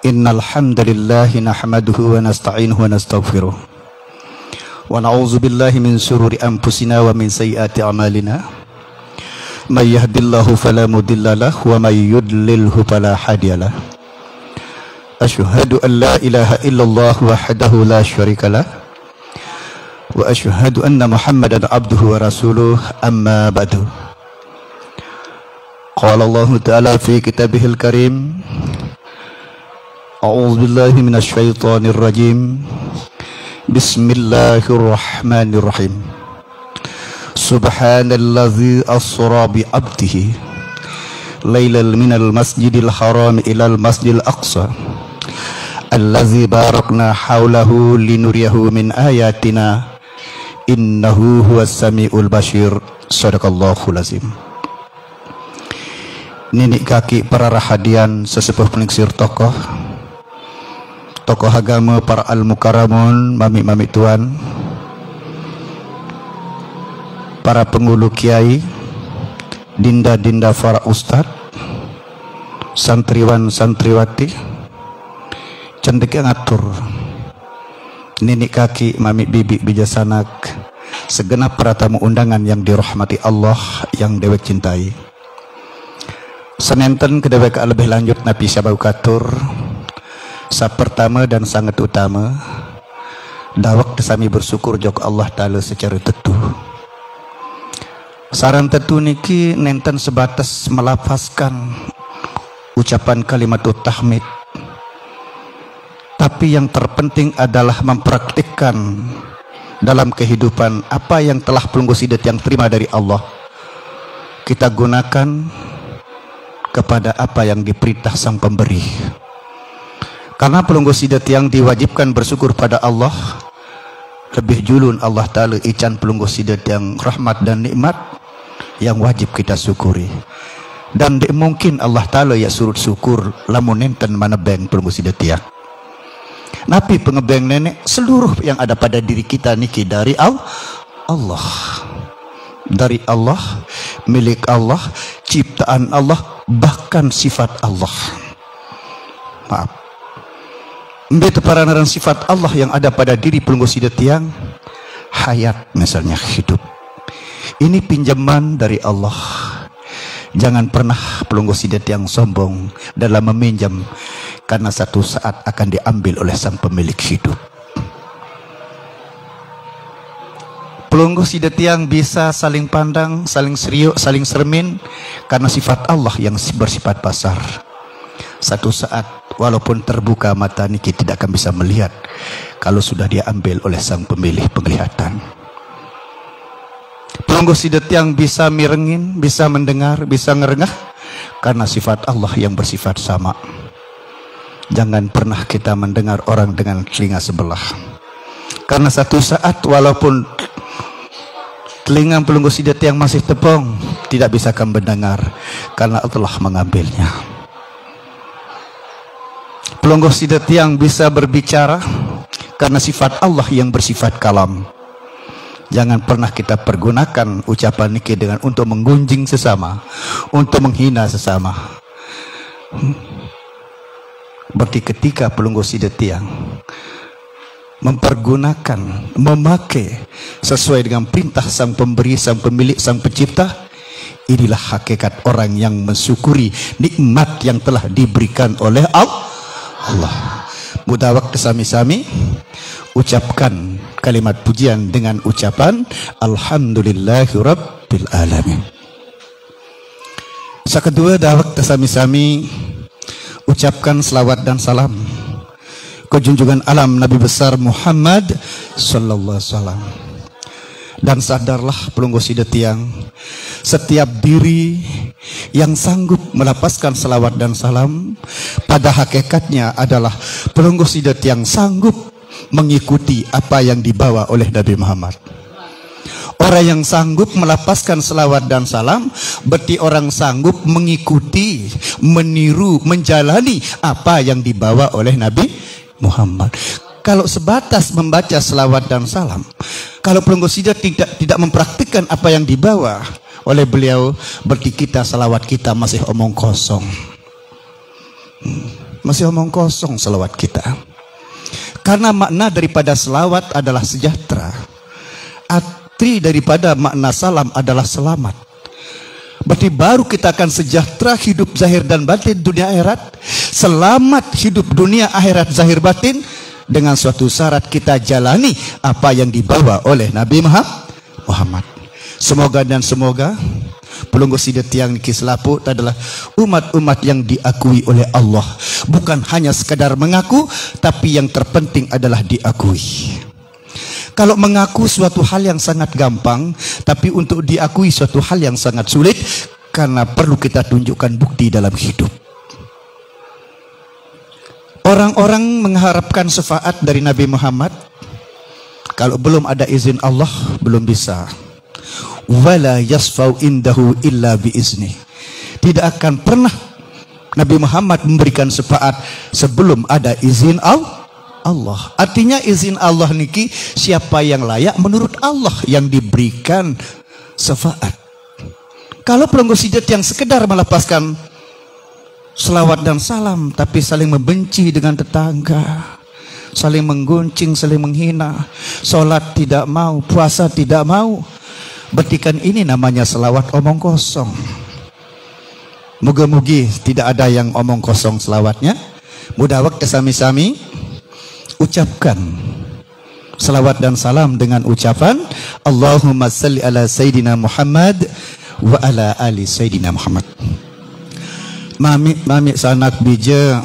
Innal hamdalillah nahmaduhu wa nasta'inuhu wa nastaghfiruh wa na'udzu billahi min shururi anfusina wa min sayyiati a'malina may yahdihillahu fala mudilla lahu wa may yudlilhu fala hadiyalah. Asyhadu an la ilaha illallah wahdahu la syarika lah wa asyhadu anna Muhammadan abduhu wa rasuluh, amma ba'du. Qala Allah ta'ala fi kitabihil karim, a'udzu billahi minasy syaithanir rajim. Bismillahirrahmanirrahim. Subhanalladzi asra bi 'abdihi lailal minal masjidil haram ilal masjidil aqsa allazi barakna haulahu linuriyahu min ayatina innahu huwas samiul basir. Shadaqallahul azim. Ninik kaki para rahadian, sesepuh peniksir tokoh agama, para al-mukaramun, mami-mami tuan, para pengulu kiai, dinda-dinda para ustad, santriwan santriwati, cendik yang ngatur, ninik kaki, mami bibi bijasanak, segenap para tamu undangan yang dirahmati Allah, yang dewek cintai. Senenten kedewek lebih lanjut Nabi Syabau Katur sa pertama dan sangat utama dawak sami bersyukur jok Allah Ta'ala secara tetuh. Saran tetuh niki nenten sebatas melafazkan ucapan kalimatut tahmid, tapi yang terpenting adalah mempraktikkan dalam kehidupan apa yang telah pelunggu sidat yang terima dari Allah, kita gunakan kepada apa yang diperintah sang pemberi. Karena pelunggu sidat yang diwajibkan bersyukur pada Allah, lebih julun Allah Ta'ala ican pelunggu sidat yang rahmat dan nikmat yang wajib kita syukuri. Dan mungkin Allah Ta'ala ya surut syukur lamun enten mana beng pelunggu sidat ya. Napi pengebeng nenek seluruh yang ada pada diri kita niki dari Allah, dari Allah, milik Allah, ciptaan Allah, bahkan sifat Allah. Maaf, mbet paranan sifat Allah yang ada pada diri pelunggu sidat yang hayat, misalnya hidup. Ini pinjaman dari Allah. Jangan pernah pelunggu sidat yang sombong dalam meminjam, karena satu saat akan diambil oleh sang pemilik hidup. Pelunggu sidat yang bisa saling pandang, saling serius, saling sermin, karena sifat Allah yang bersifat basar. Satu saat walaupun terbuka mata niki tidak akan bisa melihat kalau sudah diambil oleh sang pemilik penglihatan. Pelunggu sidat yang bisa mirengin, bisa mendengar, bisa ngerengah, karena sifat Allah yang bersifat sama. Jangan pernah kita mendengar orang dengan telinga sebelah, karena satu saat walaupun telinga pelunggu sidat yang masih tepung tidak bisa akan mendengar, karena Allah mengambilnya. Pelunggu sidat yang bisa berbicara, karena sifat Allah yang bersifat kalam. Jangan pernah kita pergunakan ucapan niki dengan untuk menggunjing sesama, untuk menghina sesama. Berarti ketika pelunggu sidat yang mempergunakan, memakai sesuai dengan perintah sang pemberi, sang pemilik, sang pencipta, inilah hakikat orang yang mensyukuri nikmat yang telah diberikan oleh Allah. Mudah waktu sami-sami ucapkan kalimat pujian dengan ucapan Alhamdulillahirabbil alamin. Kedua, dawak sami-sami ucapkan selawat dan salam ke junjungan alam Nabi besar Muhammad sallallahu alaihi wasallam. Dan sadarlah pelunggu sidat yang setiap diri yang sanggup melapaskan selawat dan salam pada hakikatnya adalah pelunggu sidat yang sanggup mengikuti apa yang dibawa oleh Nabi Muhammad. Orang yang sanggup melapaskan selawat dan salam berarti orang sanggup mengikuti, meniru, menjalani apa yang dibawa oleh Nabi Muhammad. Kalau sebatas membaca selawat dan salam, kalau pelunggu sidat tidak mempraktikkan apa yang dibawa oleh beliau, berarti kita selawat kita masih omong kosong. Masih omong kosong selawat kita. Karena makna daripada selawat adalah sejahtera. Arti daripada makna salam adalah selamat. Berarti baru kita akan sejahtera hidup zahir dan batin dunia akhirat. Selamat hidup dunia akhirat zahir batin dengan suatu syarat kita jalani apa yang dibawa oleh Nabi Muhammad. Semoga dan semoga Pelunggu Sidat yang niki selapu adalah umat-umat yang diakui oleh Allah. Bukan hanya sekadar mengaku, tapi yang terpenting adalah diakui. Kalau mengaku suatu hal yang sangat gampang, tapi untuk diakui suatu hal yang sangat sulit, karena perlu kita tunjukkan bukti dalam hidup. Orang-orang mengharapkan syafaat dari Nabi Muhammad. Kalau belum ada izin Allah, belum bisa. Wala yasfau indahu illa biizni. Tidak akan pernah Nabi Muhammad memberikan syafaat sebelum ada izin Allah. Artinya izin Allah niki siapa yang layak menurut Allah yang diberikan syafaat. Kalau Pelunggu Sidat yang sekedar melepaskan selawat dan salam tapi saling membenci dengan tetangga, saling mengguncing, saling menghina, sholat tidak mau, puasa tidak mau, berarti kan ini namanya selawat omong kosong. Moga-mogi tidak ada yang omong kosong selawatnya. Mudah waktu sami-sami ucapkan selawat dan salam dengan ucapan Allahumma salli ala Sayyidina Muhammad wa ala ali Sayyidina Muhammad. Mami sanak bija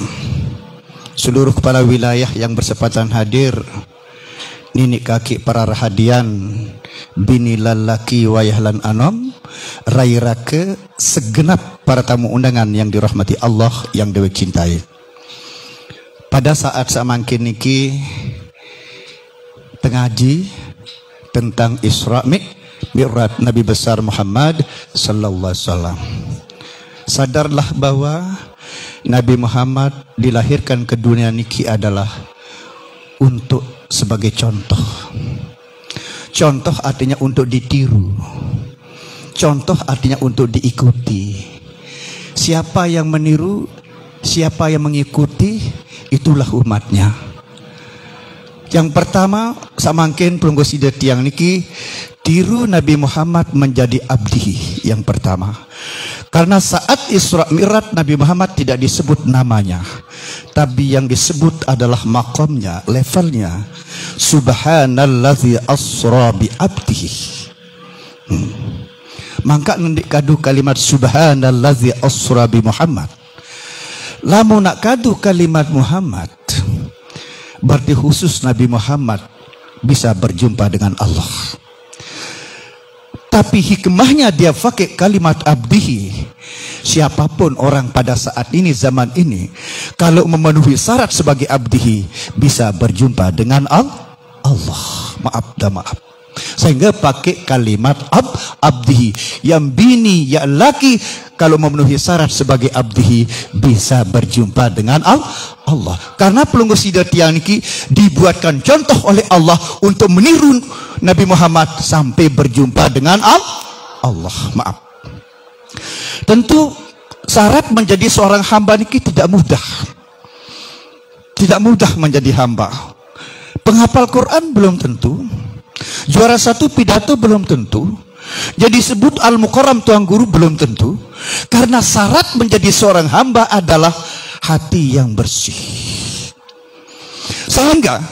seluruh kepala wilayah yang bersempatan hadir, nini kaki para rahadian, bini lalaki wayahlan anom, rairake segenap para tamu undangan yang dirahmati Allah yang dewa cintai. Pada saat samangkin niki tengaji tentang Isra Mi'raj Nabi besar Muhammad sallallahu alaihi wasallam. Sadarlah bahwa Nabi Muhammad dilahirkan ke dunia niki adalah untuk sebagai contoh. Contoh artinya untuk ditiru. Contoh artinya untuk diikuti. Siapa yang meniru, siapa yang mengikuti, itulah umatnya. Yang pertama, samangkin Pelunggu Sidat yang niki tiru Nabi Muhammad menjadi abdi yang pertama. Karena saat Isra Mi'raj Nabi Muhammad tidak disebut namanya, tapi yang disebut adalah makamnya, levelnya. Subhanallazi asra bi abdihi. Maka nendik kadu kalimat subhanallazi asra bi Muhammad. Lamun nak kadu kalimat Muhammad, berarti khusus Nabi Muhammad bisa berjumpa dengan Allah. Tapi hikmahnya dia pakai kalimat abdihi. Siapapun orang pada saat ini, zaman ini, kalau memenuhi syarat sebagai abdihi, bisa berjumpa dengan Allah. Maaf dah maaf. Sehingga pakai kalimat abdihi. Yang bini, yang laki, kalau memenuhi syarat sebagai abdihi, bisa berjumpa dengan Allah. Karena Pelunggu Sidat yang ini dibuatkan contoh oleh Allah untuk meniru Nabi Muhammad sampai berjumpa dengan Allah. Maaf. Tentu syarat menjadi seorang hamba ini tidak mudah. Tidak mudah menjadi hamba. Penghafal Quran belum tentu. Juara satu pidato belum tentu. Jadi sebut al-mukarram tuan guru belum tentu. Karena syarat menjadi seorang hamba adalah hati yang bersih. Sehingga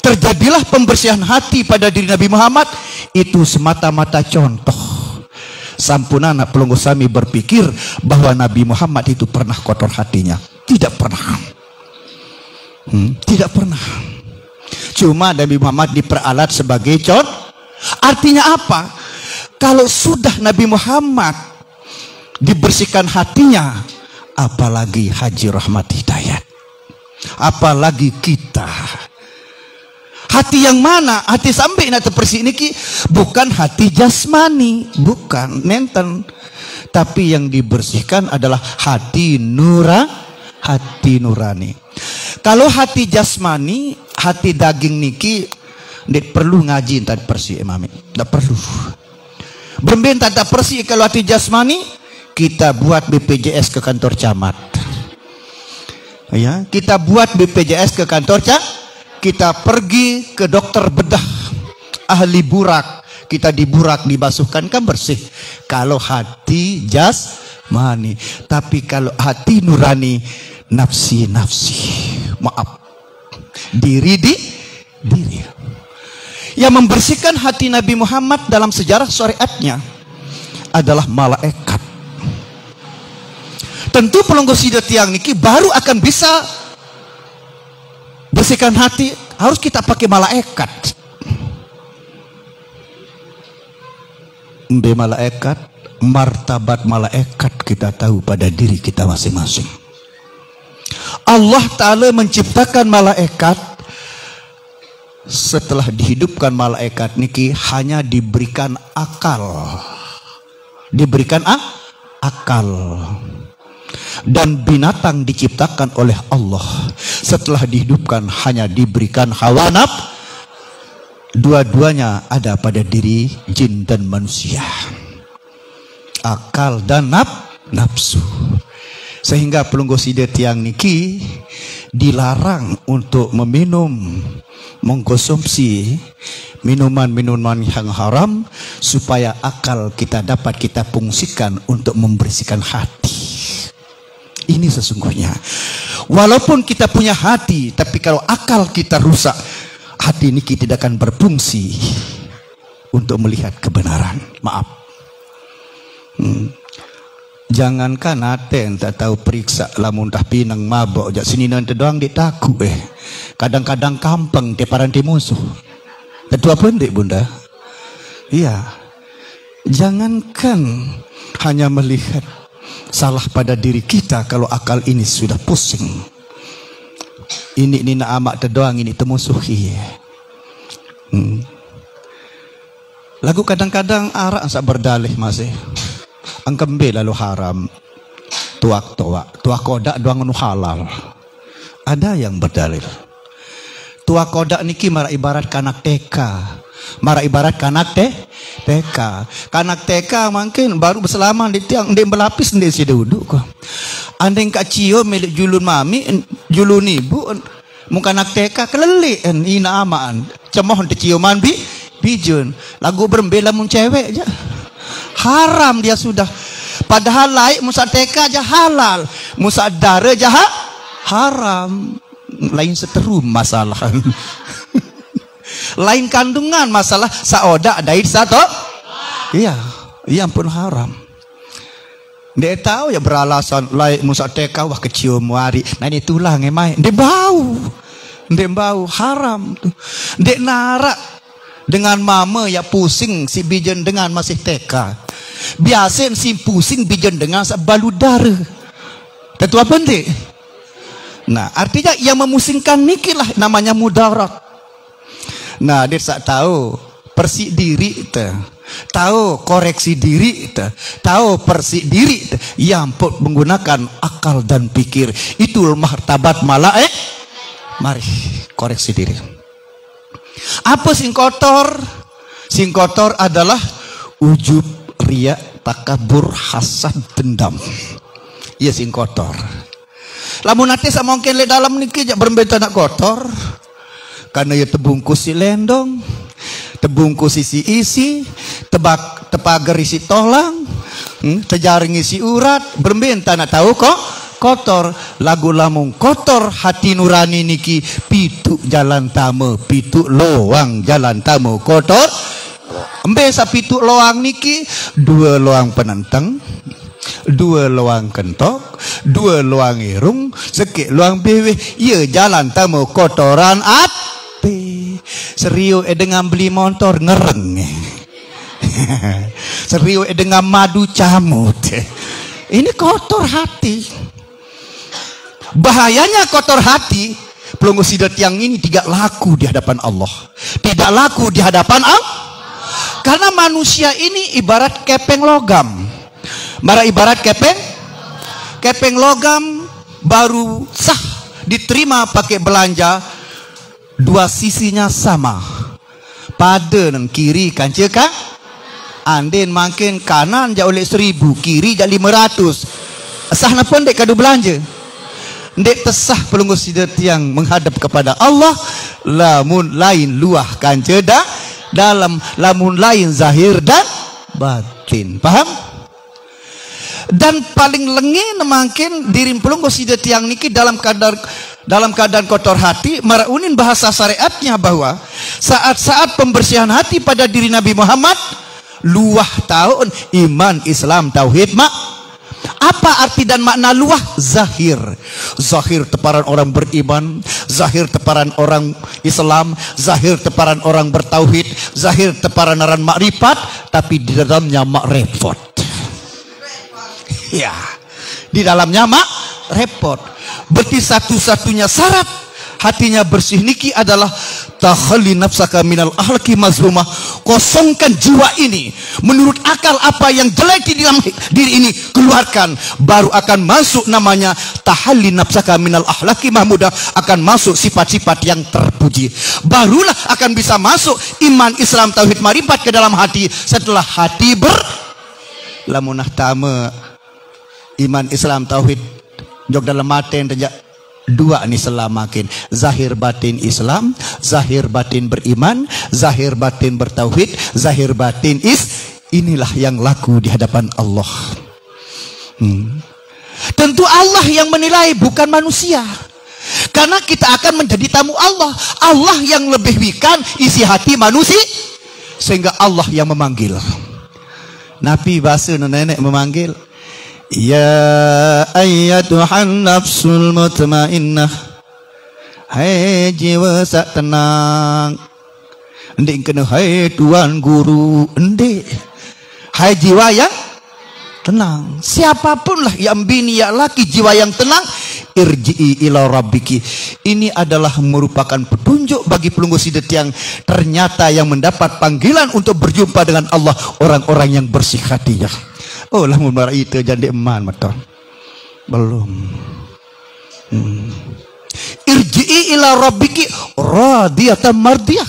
terjadilah pembersihan hati pada diri Nabi Muhammad itu semata-mata contoh. Sampunana Pelunggu Sami berpikir bahwa Nabi Muhammad itu pernah kotor hatinya. Tidak pernah. Tidak pernah. Cuma Nabi Muhammad diperalat sebagai contoh. Artinya apa? Kalau sudah Nabi Muhammad dibersihkan hatinya, apalagi Haji Rahmat Hidayat, apalagi kita. Hati yang mana? Hati sampai nak terbersih ini bukan hati jasmani, bukan nenten, tapi yang dibersihkan adalah hati nurani. Kalau hati jasmani, hati daging niki, tidak perlu ngaji tak bersih, imami, tidak perlu. Berben tak bersih kalau hati jasmani, kita buat BPJS ke kantor camat. Ya, kita buat BPJS ke kantor kita pergi ke dokter bedah, ahli burak, kita diburak, dibasuhkan kan bersih. Kalau hati jasmani, tapi kalau hati nurani, nafsi, maaf, diri. Yang membersihkan hati Nabi Muhammad dalam sejarah syariatnya adalah malaikat. Tentu pelunggu sidat yang niki baru akan bisa bersihkan hati, harus kita pakai malaikat. Malaikat, martabat malaikat kita tahu pada diri kita masing-masing. Allah Ta'ala menciptakan malaikat. Setelah dihidupkan malaikat niki hanya diberikan akal. Dan binatang diciptakan oleh Allah. Setelah dihidupkan hanya diberikan hawa nafsu. Dua-duanya ada pada diri jin dan manusia. Akal dan nafsu. Sehingga pelunggu sidat yang niki dilarang untuk mengkonsumsi minuman-minuman yang haram, supaya akal kita dapat kita fungsikan untuk membersihkan hati. Ini sesungguhnya. Walaupun kita punya hati, tapi kalau akal kita rusak, hati ini kita tidak akan berfungsi untuk melihat kebenaran. Maaf. Jangankan aten tak tahu periksa lamun dah pinang mabok jak sini nanti doang dia takut kadang-kadang kampeng dia paranti musuh. Tentu apa ndik bunda? Iya. Jangankan hanya melihat salah pada diri kita, kalau akal ini sudah pusing. Ini nak amak terdoang ini temusuhi. Lagu kadang-kadang arak sak berdalih masih. Angkembe lalu haram. Tuak kodak doang nu halal. Ada yang berdalil. Tuak kodak niki mara ibarat kanak TK. Kanak TK mungkin baru berselama di tiang ndek berlapis ndek si duduk kok. Andeng kak cio milik julun mami, julun ibu, muka anak TK keleli ina amaan. Cemoh de cioman bijun. Lagu berembela mun cewek aja. Haram dia sudah. Padahal laik musa TK aja halal, musa dara aja haram. Lain seteru masalah. Lain kandungan masalah saoda daid satu. Iya pun haram. Dia tahu ya beralasan lain musa TK wah kecium wari. Nah ini tulang emai. Dia bau haram tuh. Dia narak dengan mama ya pusing si bijen dengan masih TK. Biasa si pusing bijen dengan baludara. Tentu apa ndik? Nah artinya yang memusingkan nikilah namanya mudarat. Nah dia tak tahu persik diri tahu koreksi diri tahu persik diri yang menggunakan akal dan pikir. Itu martabat mari koreksi diri. Apa sing kotor? Sing kotor adalah ujub, riya, takabur, hasad, dendam. Iya sing kotor. Lamun nate sama mungkin le dalam niki jak berbeda nak kotor. Karena ya tebungkus si lendong, tebungkus isi, tepager isi tolang, tejaring isi urat, berbenta nak tahu kok kotor. Lagu lamung kotor hati nurani niki, pitu jalan tamu, pitu loang jalan tamu kotor. Embesa pitu loang niki, 2 loang penenteng, 2 loang kentok, 2 loang irung, sekik loang bewe. Ia jalan tamu kotoran serius dengan beli motor ngereng. Serius dengan madu camut. Ini kotor hati. Bahayanya kotor hati, pelunggu sidat yang ini tidak laku di hadapan Allah. Tidak laku di hadapan Allah. Karena manusia ini ibarat kepeng logam. Ibarat kepeng logam baru sah diterima pakai belanja. 2 sisinya sama, pada dan kiri kan cekak. Andin makin kanan jauh oleh 1000, kiri jadi 500. Sah napa ndek kadu belanja. ndek tesah pelunggu sidat yang menghadap kepada Allah, lamun lain luah kanceda dalam, lamun lain zahir dan batin. Paham? Dan paling lengi nemakin diri pelunggu sidat yang niki dalam keadaan kotor hati, maraunin bahasa syariatnya bahwa saat-saat pembersihan hati pada diri Nabi Muhammad, luah tahun iman, Islam, tauhid, apa arti dan makna luah? Zahir. Zahir teparan orang beriman, zahir teparan orang Islam, zahir teparan orang bertauhid, zahir teparan orang makrifat, tapi di dalamnya repot. Ya, di dalamnya repot. Berarti satu-satunya syarat hatinya bersih niki adalah takhalli nafsaka minal ahlaki mazlumah. Kosongkan jiwa ini menurut akal, apa yang jelek di dalam diri ini keluarkan, baru akan masuk namanya tahalli nafsaka minal ahlaki mahmudah, akan masuk sifat-sifat yang terpuji. Barulah akan bisa masuk iman, Islam, tauhid, marifat ke dalam hati. Setelah hati lamunah tama iman, Islam, tauhid jog dalam hati dua nih selamakin, zahir batin Islam, zahir batin beriman, zahir batin bertauhid, zahir batin inilah yang laku di hadapan Allah. Tentu Allah yang menilai, bukan manusia, karena kita akan menjadi tamu Allah. Allah yang lebih wikan isi hati manusia, sehingga Allah yang memanggil. Nabi bahasa nenek memanggil, ya ayyatuhan nafsul mutmainnah, hai jiwa sak tenang. Ndik kena hai tuan guru, ndik, hai jiwa yang tenang. Siapapun lah yang bini ya laki, jiwa yang tenang, irji'i ila rabbiki. Ini adalah merupakan petunjuk bagi pelunggu sidat yang ternyata yang mendapat panggilan untuk berjumpa dengan Allah, orang-orang yang bersih hatinya. Oh lah munara itu jadi eman maton. Belum. Irji'i ila rabbiki radiyatan mardiyah.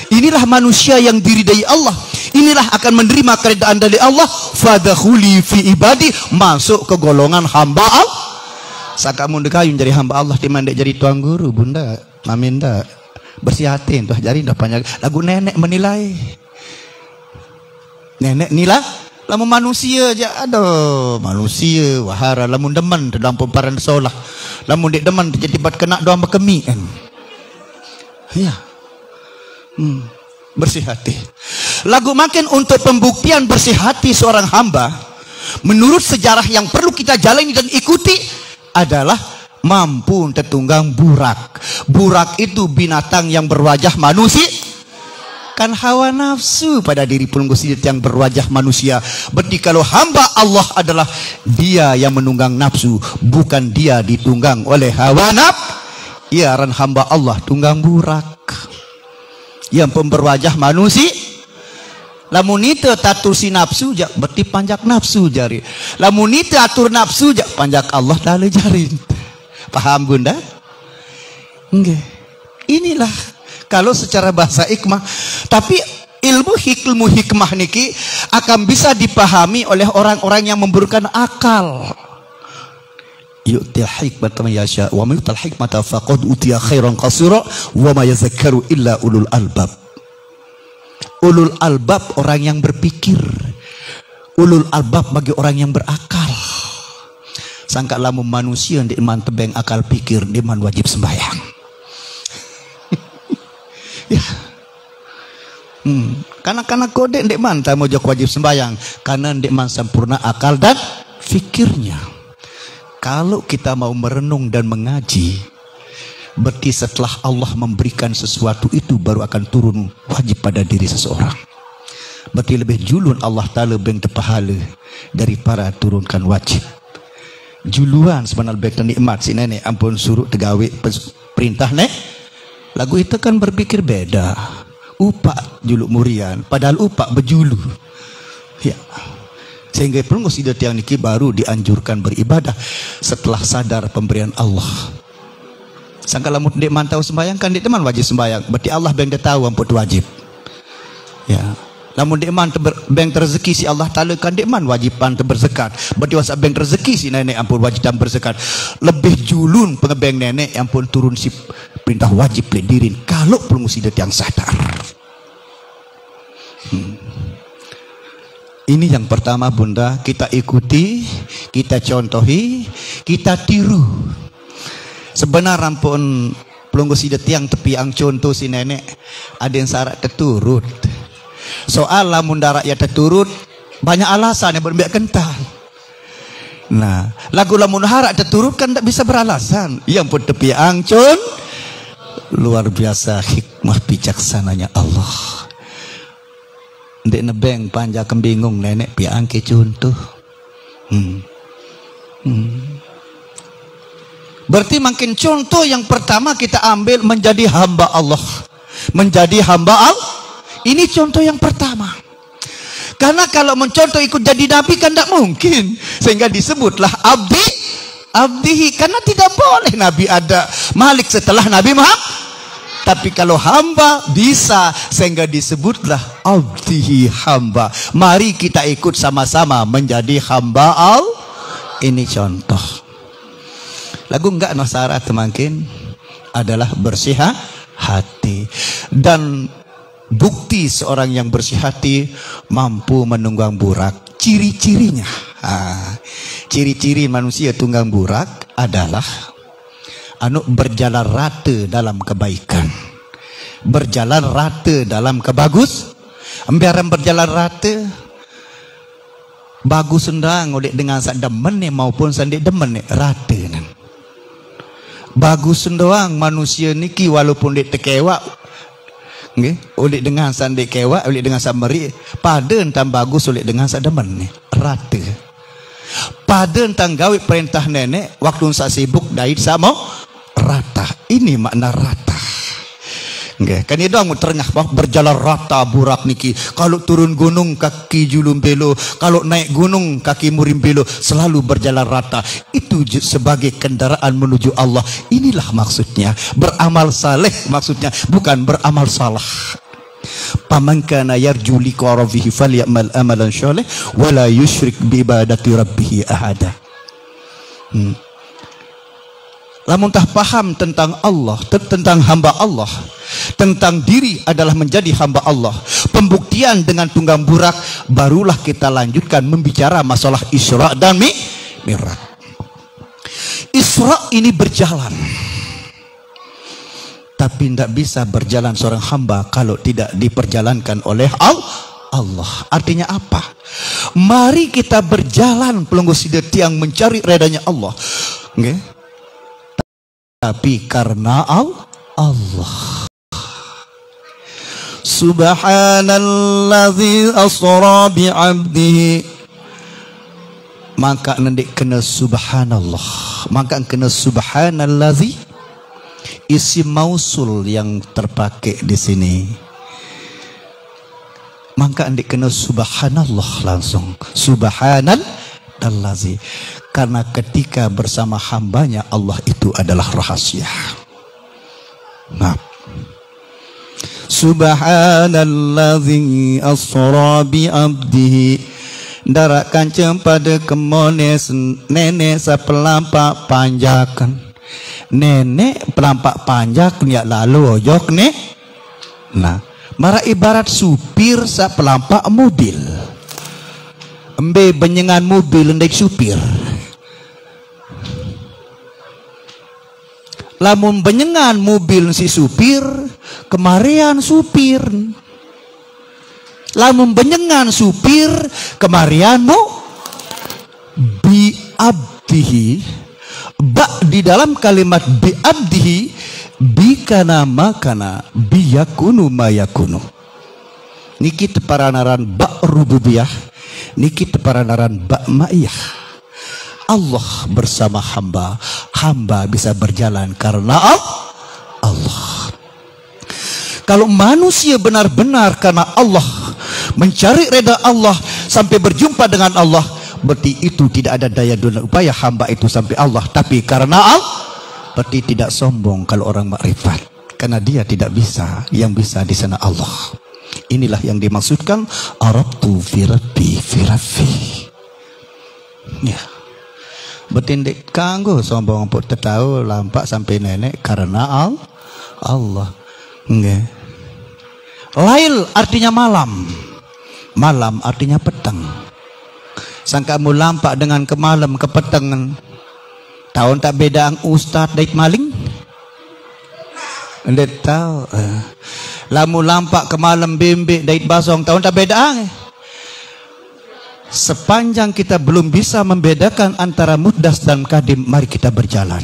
Inilah manusia yang diridai Allah. Inilah akan menerima keridaan dari Allah. Fadkhuli fi ibadi, masuk ke golongan hamba Allah. Sakamun dekayun jadi hamba Allah timandek jadi tuan guru, bunda, maminda. Bersih hati tuh jadi dah banyak lagu nenek menilai. Nenek nilai lamun manusia aja, aduh manusia wahara lamun deman dalam pemparan solah, lamun dek deman jadi bat kena doa bekemi kan. Ya. Bersih hati. Lagu makin untuk pembuktian bersih hati seorang hamba, menurut sejarah yang perlu kita jalani dan ikuti adalah mampu tetunggang burak. Burak itu binatang yang berwajah manusia. Kan hawa nafsu pada diri pelunggu sidat yang berwajah manusia. Berarti kalau hamba Allah adalah dia yang menunggang nafsu, bukan dia ditunggang oleh hawa nafsu. Ya, ran hamba Allah tunggang burak yang pemberwajah manusia. Lamun itu tatur si nafsu jak, berarti panjak nafsu jari. Lamun itu atur nafsu jak, panjak Allah lalu jari. Paham bunda? Enggak. Inilah kalau secara bahasa hikmah. Tapi ilmu hikmah niki akan bisa dipahami oleh orang-orang yang memberikan akal. Yu'til hikmata man yasha wa man yu'tal hikmata faqad utiya khairan katsira wa ma yazakkaru illa ulul albab. Ulul albab orang yang berpikir. Ulul albab bagi orang yang berakal. Sangka lamun manusia ndek man tebeng akal pikir, ndek man wajib sembahyang. Ya. Karena kode ndek man tak mau jok wajib sembahyang, karena ndek man sempurna akal dan fikirnya. Kalau kita mau merenung dan mengaji, berarti setelah Allah memberikan sesuatu itu baru akan turun wajib pada diri seseorang. Berarti lebih julun Allah Ta'ala beng pahala daripada turunkan wajib. Juluan sebenarnya baik dan nikmat si nenek ampun suruh tegawe perintah nek. Lagu itu kan berpikir beda. Upak juluk murian, padahal upak berjulu. Ya. Sehingga pelunggu sidat yang niki baru dianjurkan beribadah setelah sadar pemberian Allah. Sangka lamun dek mantau sembayang kan dek teman wajib sembayang. Berarti Allah beng dia tahu ampun wajib. Ya. Lamun dekman bank rezeki si Allah Ta'ala kan dekman wajiban berzakat. Berarti wasa bank rezeki si nenek ampun wajiban berzakat. Lebih julun pengebeng nenek ampun turun si perintah wajib ledirin kalau pelungu sidat yang sadar. Ini yang pertama bunda, kita ikuti, kita contohi, kita tiru. Sebenarnya ampun pelunggu sidat yang tepi ang contoh si nenek ada yang syarat terturut. Soal lamun darak ya terturut banyak alasan yang berbeda kental. Nah, lagu lamun harak terturut kan tak bisa beralasan. Yang pun tepi ang con luar biasa hikmah bijaksananya Allah. Ndek nebeng panjang kembingung nenek piang ke contoh. Berarti makin contoh yang pertama kita ambil menjadi hamba Allah. Menjadi hamba Allah. Ini contoh yang pertama. Karena kalau mencontoh ikut jadi nabi kan tidak mungkin. Sehingga disebutlah abdihi. Karena tidak boleh nabi ada malik setelah Nabi Muhammad. Tapi kalau hamba bisa. Sehingga disebutlah abdihi hamba. Mari kita ikut sama-sama menjadi hamba Allah. Ini contoh. Lagu enggak no syarat makin adalah bersih hati. Dan bukti seorang yang bersih hati mampu menunggang burak. Ciri-cirinya, ciri-ciri manusia tunggang burak adalah berjalan rata dalam kebaikan, berjalan rata dalam kebagus. Biaran berjalan rata bagus sendang oleh dengan sak demen maupun sandik demen rata nan. Bagus doang manusia niki walaupun dia terkewak, okay? Oleh dengan sandik kewak, oleh dengan samari, pada entang bagus oleh dengan sademen ni rata. Pada entang gawe perintah nenek, waktu sak sibuk dait sama rata. Ini makna rata. Okay. Kan itu ang terengah berjalan rata burak niki. Kalau turun gunung kaki julum belo, kalau naik gunung kaki murim belo, selalu berjalan rata. Itu sebagai kendaraan menuju Allah. Inilah maksudnya beramal saleh, maksudnya bukan beramal salah. Paman kana yarju liqa rabbih falyamal amalan shalih wala yusyrik bi ibadati rabbih ahada. Lamun tah paham tentang Allah, tentang hamba Allah, tentang diri adalah menjadi hamba Allah, pembuktian dengan tunggang burak, barulah kita lanjutkan membicara masalah Isra dan Mi'raj. Isra ini berjalan, tapi tidak bisa berjalan seorang hamba kalau tidak diperjalankan oleh Allah. Artinya apa? Mari kita berjalan pelunggu sidat yang mencari redanya Allah. Okay? Tapi karena Allah. Subhanalladzi asra bi'abdihi. Maka nanti kena subhanallah. Maka kena subhanalladzi. Isim mausul yang terpakai di sini. Maka nanti kena subhanallah langsung. Subhanalladzi. Karena ketika bersama hambanya Allah itu adalah rahasia. Nah, Subhanalladzi asra bi abdihi. Darakan pada kemones nenek sepelampak panjakan. Nenek pelampak panjak niat lalu ojok nek. Nah, mara ibarat supir sepelampak mobil. Embe benyengan mobil ndek supir. Lamun benyengan mobil si supir, kemarian supir. Lamun benyengan supir, kemarianmu bi abdihi. Ba di dalam kalimat bi abdihi, bi kana makana, bi yakunu mayakunu. Niki teparanaran ba rububiyah, niki teparanaran ba ma'iyah. Allah bersama hamba, hamba bisa berjalan karena Allah. Kalau manusia benar-benar karena Allah, mencari reda Allah sampai berjumpa dengan Allah, berarti itu tidak ada daya dan upaya hamba itu sampai Allah. Tapi karena Allah, berarti tidak sombong kalau orang makrifat, karena dia tidak bisa, yang bisa di sana Allah. Inilah yang dimaksudkan arabtu fi rabbi fi rabbi. Ya. Bertindik kanggo sombong pun tahu lampak sampai nenek karena Allah. Nggih. Lail artinya malam. Malam artinya petang. Sangka mu lampak dengan ke malam ke petang. Tahun tak beda ang ustaz dait maling. Ndet tahu. Lamu lampak ke malam bimbik dait basong tahun tak beda ang. Sepanjang kita belum bisa membedakan antara muhdas dan kadim, mari kita berjalan.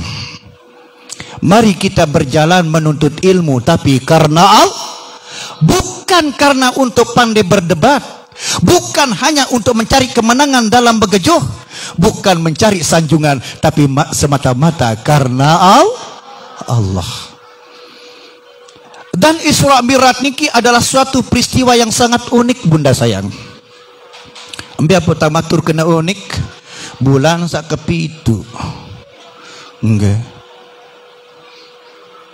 Mari kita berjalan menuntut ilmu, tapi karena Allah, bukan karena untuk pandai berdebat, bukan hanya untuk mencari kemenangan dalam begejuh, bukan mencari sanjungan, tapi semata-mata karena Allah. Dan Isra Mi'raj niki adalah suatu peristiwa yang sangat unik, bunda sayang. Biar pertama tur kena unik, bulan sak kepitu, enggak,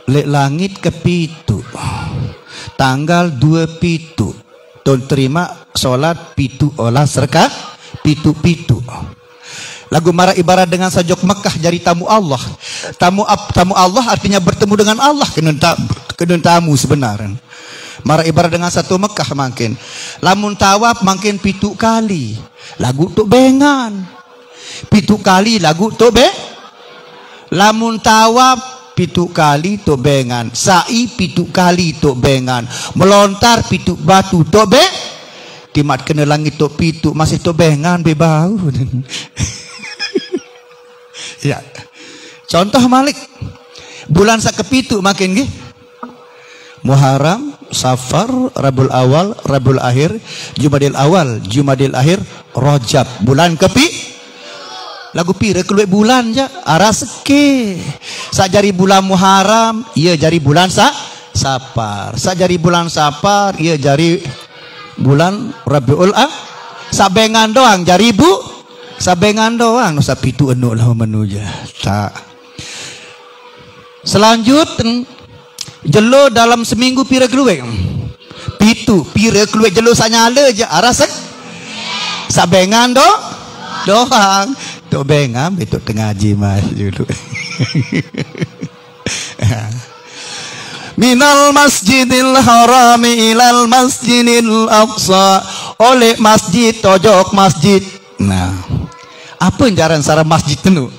lek langit kepitu, tanggal 2 pitu, ton terima solat pitu olah serka pitu. Lagu marah ibarat dengan sajok Mekah jari tamu Allah. Tamu Allah artinya bertemu dengan Allah, kena tamu sebenarnya. Marah ibarat dengan satu Mekah makin. Lamun tawaf makin pitu kali. Lagu tuk bengan. Pitu kali lagu tuk be. Lamun tawaf pitu kali tuk bengan. Sa'i pitu kali tuk bengan. Melontar pitu batu tuk be. Timat kena langit tuk pitu masih tuk bengan be bau. Ya. Contoh Malik. Bulan sak kepitu makin nggih. Muharram, Safar, Rabiul Awal, Rabiul Akhir, Jumadil Awal, Jumadil Akhir, Rajab. Bulan kepi. Lagu pira keluar bulan je arah seke. Sak jari bulan Muharram, ia jari bulan Safar. Sak jari bulan Safar, ia jari bulan Rabiul Akhir. Sabengan doang jari bu. Sabengan doang. Nusa pitu enuk lah menuja. Tak. Selanjutnya jelo dalam seminggu pira keluar pitu pira keluar jelo sanyala je arah sabengan doang tok bengam itu tengah haji mas dulu. Minal masjidil harami ilal masjidil aqsa, oleh masjid tojok masjid. Nah, apa jaran saran masjid nu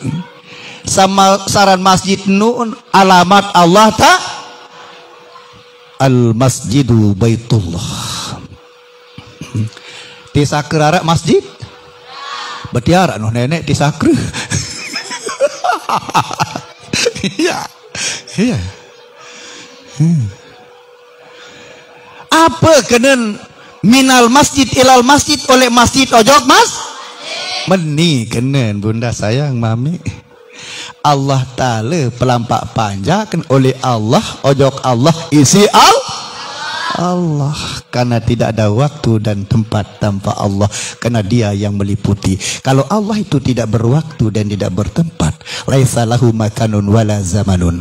sama saran masjid nu alamat Allah tak Al-Masjidu Baitullah. Tisakre arak masjid. Betiarak noh nenek tisakre. Iya. Iya. Apa kena minal masjid ilal masjid, oleh masjid ojok mas? Meni kena bunda sayang mami. Allah Ta'ala pelampak panjang oleh Allah, ojok Allah isi Allah. Karena tidak ada waktu dan tempat tanpa Allah, karena dia yang meliputi. Kalau Allah itu tidak berwaktu dan tidak bertempat, laisa lahu makanun wala zamanun.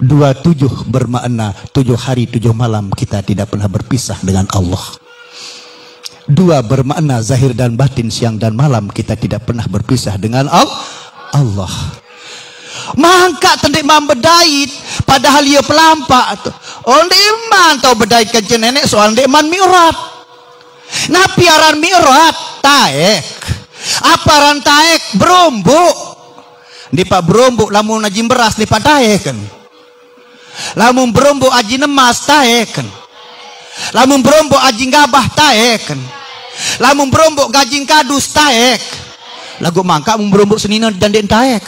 27 bermakna 7 hari 7 malam kita tidak pernah berpisah dengan Allah. 2 bermakna zahir dan batin, siang dan malam kita tidak pernah berpisah dengan Allah. Mangka tendik mam bedait padahal ia pelampak tu. Onde iman tau bedait ke nenek soal ndek man mi'raj. Nah piaran mi'raj taek. Aparan taek berombok. Di pak berombok lamun najim beras di pak taek kan. Lamun berombok aji nemas taek kan. Lamun berombok aji gabah taek kan. Lamun berombok gajing kadus taek. Lagu mangka memberombok senina dan den taek.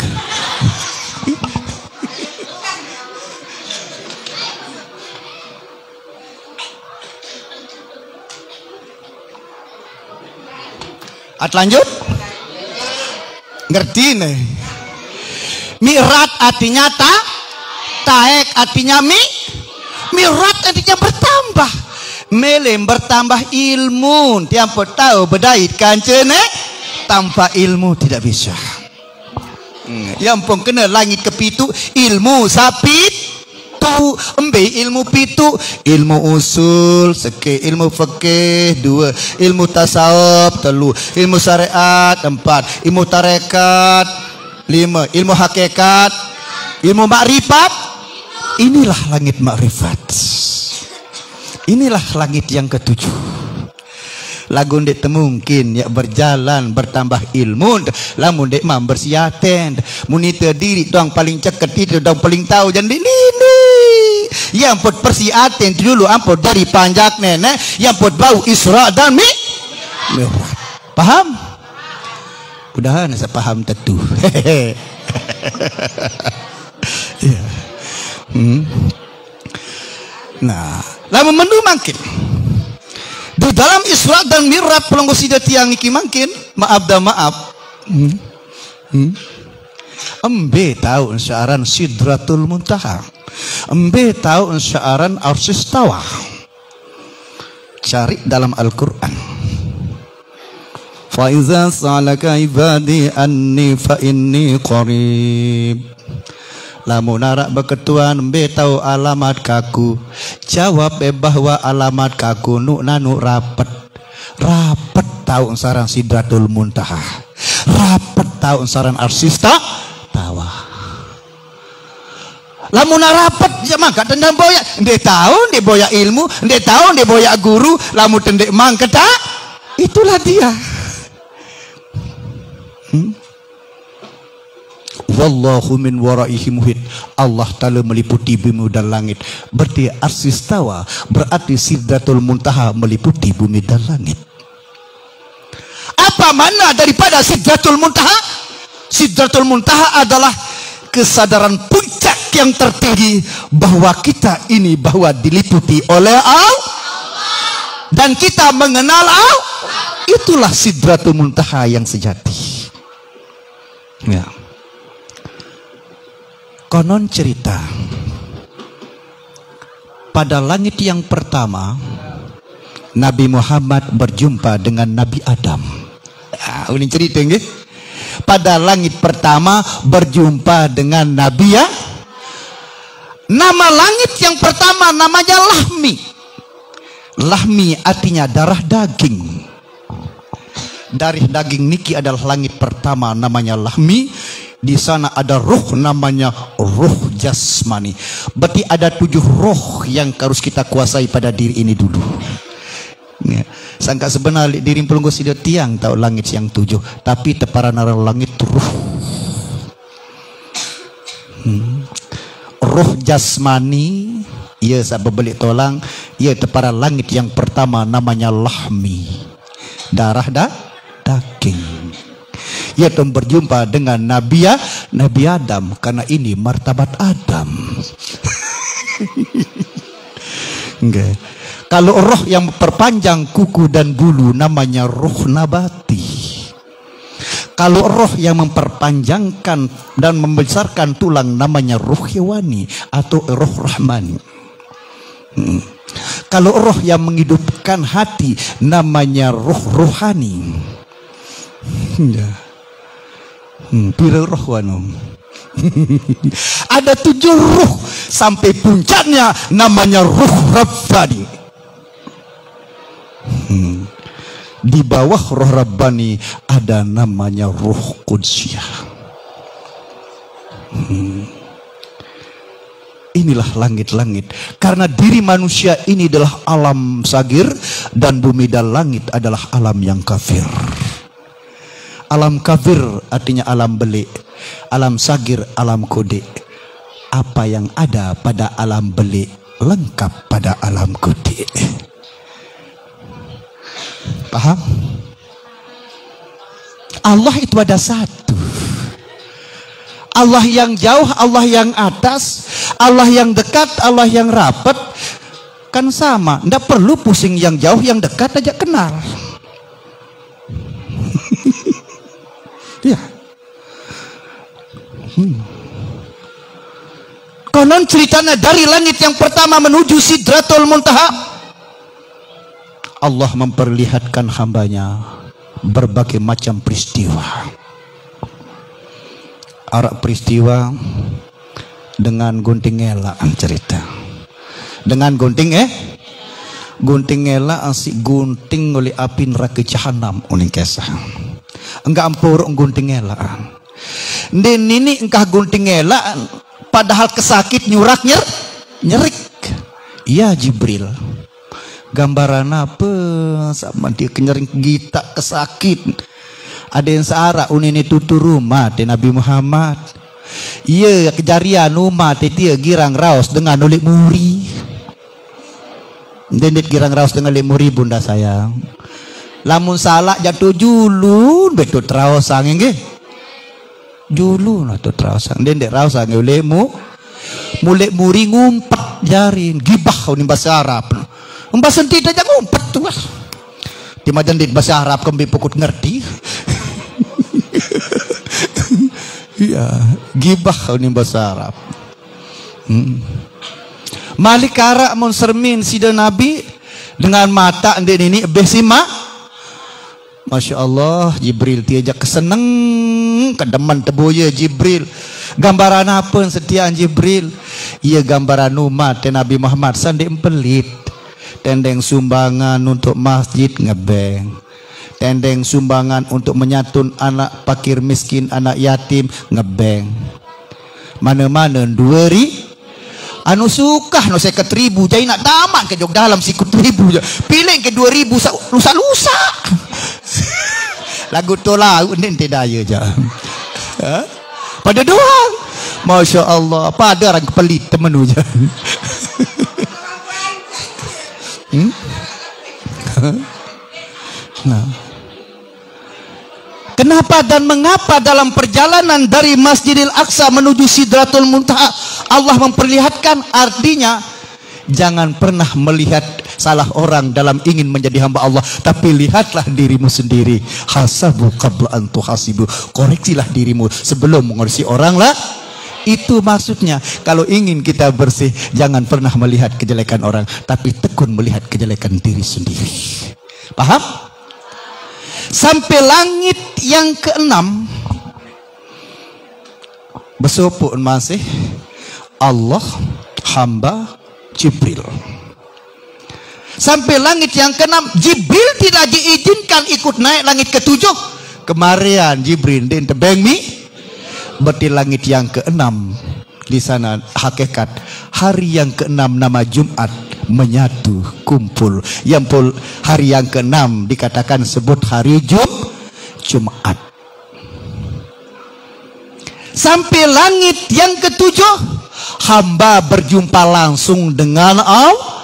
At lanjut? Ngerti nih? Mi'raj artinya taek artinya mi'raj artinya bertambah. Melem bertambah ilmu. Tiap tahu bedait kancene tanpa ilmu tidak bisa. Yang pun kena langit kepitu ilmu satu, embe ilmu pitu, ilmu usul, seke ilmu fikih, dua, ilmu tasawuf, telu, ilmu syariat, empat, ilmu tarekat, lima, ilmu hakikat, ilmu makrifat. Inilah langit makrifat. Inilah langit yang ketujuh. Lagu ndek temungkin ya berjalan bertambah ilmu, lamun dek mam bersiaten munite diri dong paling ceket itu dong paling tahu jadi ini yang pot persiaten dulu ampun dari panjak nenek yang pot bau Isra dan Mi'raj. Paham? Mudahan saya paham tentu. Ya. Nah, lamun mendu mangkin di dalam Isra dan Mi'raj pelonggo sida tiang iki mangkin maaf dah maaf. Embe tahu syaaran Sidratul Muntaha. Embe tahu syaaran Arsyis Tawa. Cari dalam Al-Qur'an. Fa iza salaka ibadi anni fa inni qarib. Lamun narak beketuan embe tahu alamat kaku, jawab bahwa alamat kaku nu nanu rapet tahu saran Sidratul Muntaha, rapet tahu saran Arsyis Tawa. Lamun rapet ya mangka tendang boya, ndek tahu ndek boya ilmu, ndek tahu ndek boya guru, lamun tendek mangka tak, itulah dia. Wallahu min waraihi muhit. Allah Ta'ala meliputi bumi dan langit. Berarti Arsyis Tawa, berarti Sidratul Muntaha meliputi bumi dan langit. Apa makna daripada Sidratul Muntaha? Sidratul Muntaha adalah kesadaran puncak yang tertinggi bahwa kita ini bahwa diliputi oleh Allah dan kita mengenal Allah. Itulah Sidratul Muntaha yang sejati. Ya. Konon cerita pada langit yang pertama Nabi Muhammad berjumpa dengan Nabi Adam. Ini cerita nggih. Pada langit pertama berjumpa dengan Nabi ya. Nama langit yang pertama namanya Lahmi. Lahmi artinya darah daging. Dari daging niki adalah langit pertama namanya Lahmi. Di sana ada ruh namanya ruh jasmani. Berarti ada 7 roh yang harus kita kuasai pada diri ini dulu. Ya. Sangka sebenarnya diri pelunggu sida tiang tahu langit yang 7, tapi tepara nara langit ruh. Ruh jasmani, ia saat bebelik tolang, ia tepara langit yang pertama namanya Lahmi. Darah daging. Yaitu berjumpa dengan Nabi Adam, karena ini martabat Adam. Okay. Kalau roh yang memperpanjang kuku dan bulu namanya roh nabati. Kalau roh yang memperpanjangkan dan membesarkan tulang namanya roh hewani atau roh rahmani. Kalau roh yang menghidupkan hati namanya roh rohani. Ya. Pira roh wanu. Ada 7 ruh sampai puncaknya namanya ruh Rabbani. Di bawah roh Rabbani ada namanya ruh Qudsiyah. Inilah langit-langit. Karena diri manusia ini adalah alam sagir dan bumi dan langit adalah alam yang kafir. Alam kafir artinya alam belik, alam sagir, alam kode. Apa yang ada pada alam belik lengkap pada alam kode. Paham? Allah itu ada satu. Allah yang jauh, Allah yang atas, Allah yang dekat, Allah yang rapat. Kan sama, ndak perlu pusing yang jauh, yang dekat aja kenal. Ya. Konon ceritanya dari langit yang pertama menuju Sidratul Muntaha, Allah memperlihatkan hambanya berbagai macam peristiwa. Arak peristiwa dengan gunting elaan cerita. Dengan gunting ela asik gunting oleh api neraka jahanam uning kesah. Enggak ampur gunting elaan. Dan ini engkah gunting elaan padahal kesakit nyurak nyerik. Iya Jibril. Gambaran apa sama dia kenyering gita kesakit. Ada yang searah unini tutu rumah te Nabi Muhammad. Iya kejarian umat dia girang raus dengan ulik muri. Dendit girang raus dengan lemuri bunda sayang. Lamun salah jatuh julun betul traosang nggih. Julun atau traosang. Dendit raosang ulemu mulek muri ngumpet jarin gibah ni bahasa Arab. Bahasa tidak aja ngumpet tuh. Di majan dit bahasa Arab kembi pukut ngerti. Iya, gibah ni bahasa Arab. Malikara mon sermin sida Nabi dengan mata ndek ini besima. Masya Allah Jibril tiajak keseneng kedeman teboya Jibril. Gambaran apa setiaan Jibril? Ia gambaran umat Nabi Muhammad sandek pelit. Tendeng sumbangan untuk masjid ngebeng. Tendeng sumbangan untuk menyatun anak fakir miskin, anak yatim ngebeng. Mana-mana 2.000 anu suka no 50.000 jadi nak tamat ke jog dalam sikut 1.000 je pilih ke 2.000 lusa-lusa lagu tolak nanti daya je pada doang Masya Allah pada orang pelit temen je nah. Kenapa dan mengapa dalam perjalanan dari Masjidil Aqsa menuju Sidratul Muntaha Allah memperlihatkan? Artinya jangan pernah melihat salah orang dalam ingin menjadi hamba Allah, tapi lihatlah dirimu sendiri. Hasabu qabla an tuhasibu. Koreksilah dirimu sebelum mengoreksi orang lah. Itu maksudnya kalau ingin kita bersih jangan pernah melihat kejelekan orang, tapi tekun melihat kejelekan diri sendiri. Paham? Sampai langit yang ke-6 bersopuk masih Allah, hamba, Jibril. Sampai langit yang ke-6 Jibril tidak diizinkan ikut naik langit ke-7. Kemarin Jibril din tebeng mi berarti langit yang ke-6 di sana hakikat hari yang ke-6 nama Jumat menyatu kumpul yang pul hari yang ke-6 dikatakan sebut hari Jumat. Sampai langit yang ke-7 hamba berjumpa langsung dengan Allah.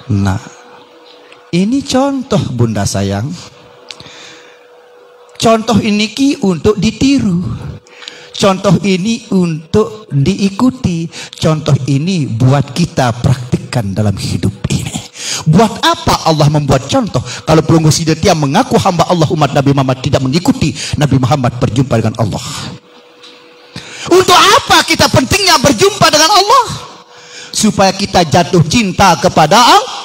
Nah ini contoh bunda sayang, contoh ini ki untuk ditiru, contoh ini untuk diikuti, contoh ini buat kita praktikkan dalam hidup ini. Buat apa Allah membuat contoh kalau pelunggu sidatia mengaku hamba Allah umat Nabi Muhammad tidak mengikuti Nabi Muhammad berjumpa dengan Allah? Untuk apa kita pentingnya berjumpa dengan Allah? Supaya kita jatuh cinta kepada Allah.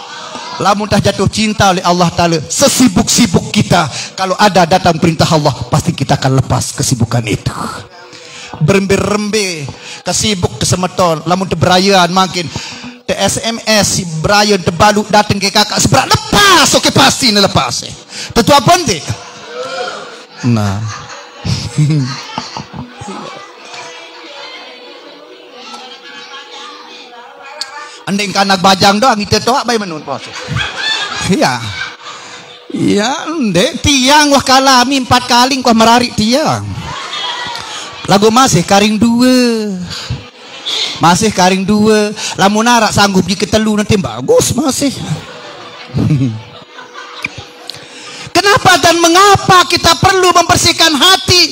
Lamun dah jatuh cinta oleh Allah Ta'ala, sesibuk-sibuk kita, kalau ada datang perintah Allah pasti kita akan lepas kesibukan itu. Berembe-rembe kesibuk kesemeton lamun teberayaan makin te SMS si berayan tebalu datang ke kakak seberat lepas oke pasti ne lepas tentu apa nanti nah andeng kanak bajang doang itu toh apa menun pos iya iya ndek tiang wah kalami 4 kali kau merarik tiang lagu masih karing 2 masih karing 2 lamun narak sanggup di ketelu nanti bagus masih. Kenapa dan mengapa kita perlu membersihkan hati?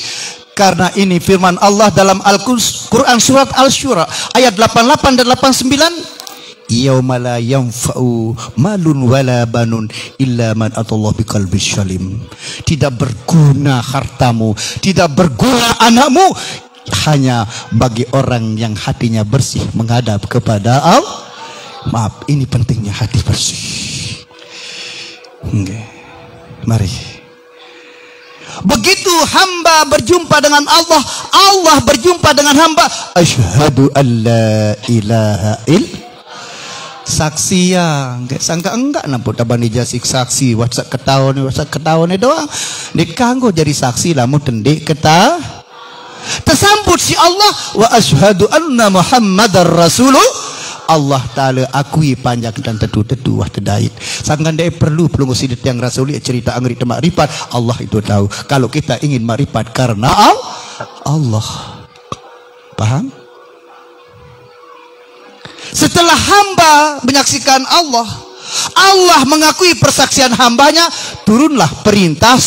Karena ini firman Allah dalam Al-Quran surat Al-Syura ayat 88 dan 89. Yauma la yanfa'u malun wala banun illa man atallah biqalbin syalim. Tidak berguna hartamu, tidak berguna anakmu, hanya bagi orang yang hatinya bersih menghadap kepada Allah. Maaf, ini pentingnya hati bersih. Okay. Mari. Begitu hamba berjumpa dengan Allah, Allah berjumpa dengan hamba. Asyhadu an la ilaha illallah. Saksi yang sangka enggak nampak tabani jasik saksi WhatsApp ketahuan doang dikanggo jadi saksi lamu tendik keta tersambut si Allah wa asyhadu anna muhammadar rasulullah. Allah Ta'ala akui panjang dan tetu wah tedait sangkan dia perlu sidet yang rasuli cerita angri makrifat. Allah itu tahu kalau kita ingin makrifat karena Allah. Paham? Setelah hamba menyaksikan Allah, Allah mengakui persaksian hambanya, turunlah perintah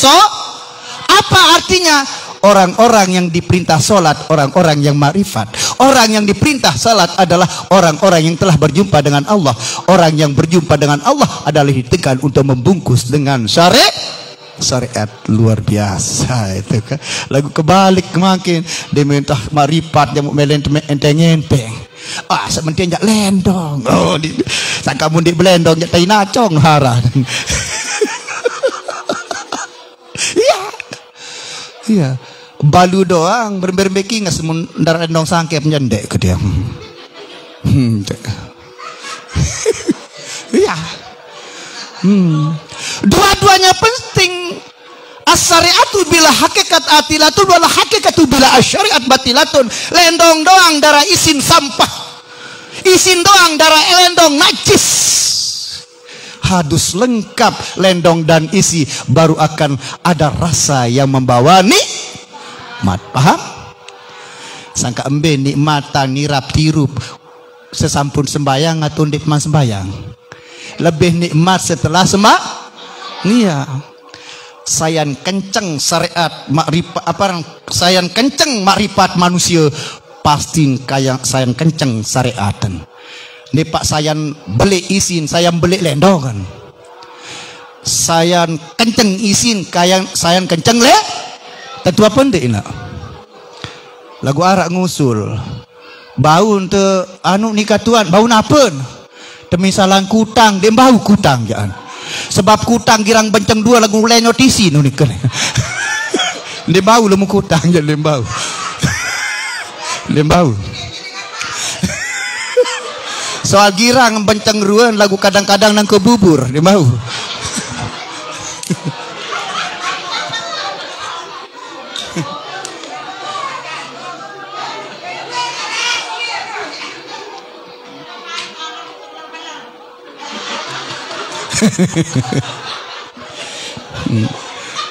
apa artinya? Orang-orang yang diperintah sholat, orang-orang yang ma'rifat. Orang yang diperintah sholat adalah orang-orang yang telah berjumpa dengan Allah. Orang yang berjumpa dengan Allah adalah ditekan untuk membungkus dengan syariat. Luar biasa itu kan. Lagu kebalik makin dia minta ma'rifat yang enteng-enteng. Sementia jak lendong. Sangka mundi belendong jak tai nacong hara. Iya. Balu doang berberbeki nggak semun ndar lendong sangke penyendek ke dia. Iya. Dua-duanya penting. As-syari'atu bila hakikat atilatun wala hakikatu bila asyariat batilatun. Lendong doang darah isin sampah. Isin doang darah lendong najis. Hadus lengkap lendong dan isi baru akan ada rasa yang membawa nikmat. Paham? Sangka embe nikmatan nirap tirup sesampun sembayang atau nikmat sembayang. Lebih nikmat setelah iya. Sayan kenceng syariat makrifat sayan kenceng makrifat manusia pasti kaya sayan kenceng syariatan. Ini pak sayan beli isin, sayan beli lendongan. Sayan kenceng isin, sayan kenceng tentu apa ndek nak? Lagu arak ngusul. Bau te anu nikah tuan, bau napen? Temisalan kutang, dia bau kutang jangan. Sebab kutang girang benceng dua lagu lenyot isi nunik. Lembau lemu kutang je lembau. Lembau. Soal girang benceng ruan lagu kadang-kadang nang kebubur lembau.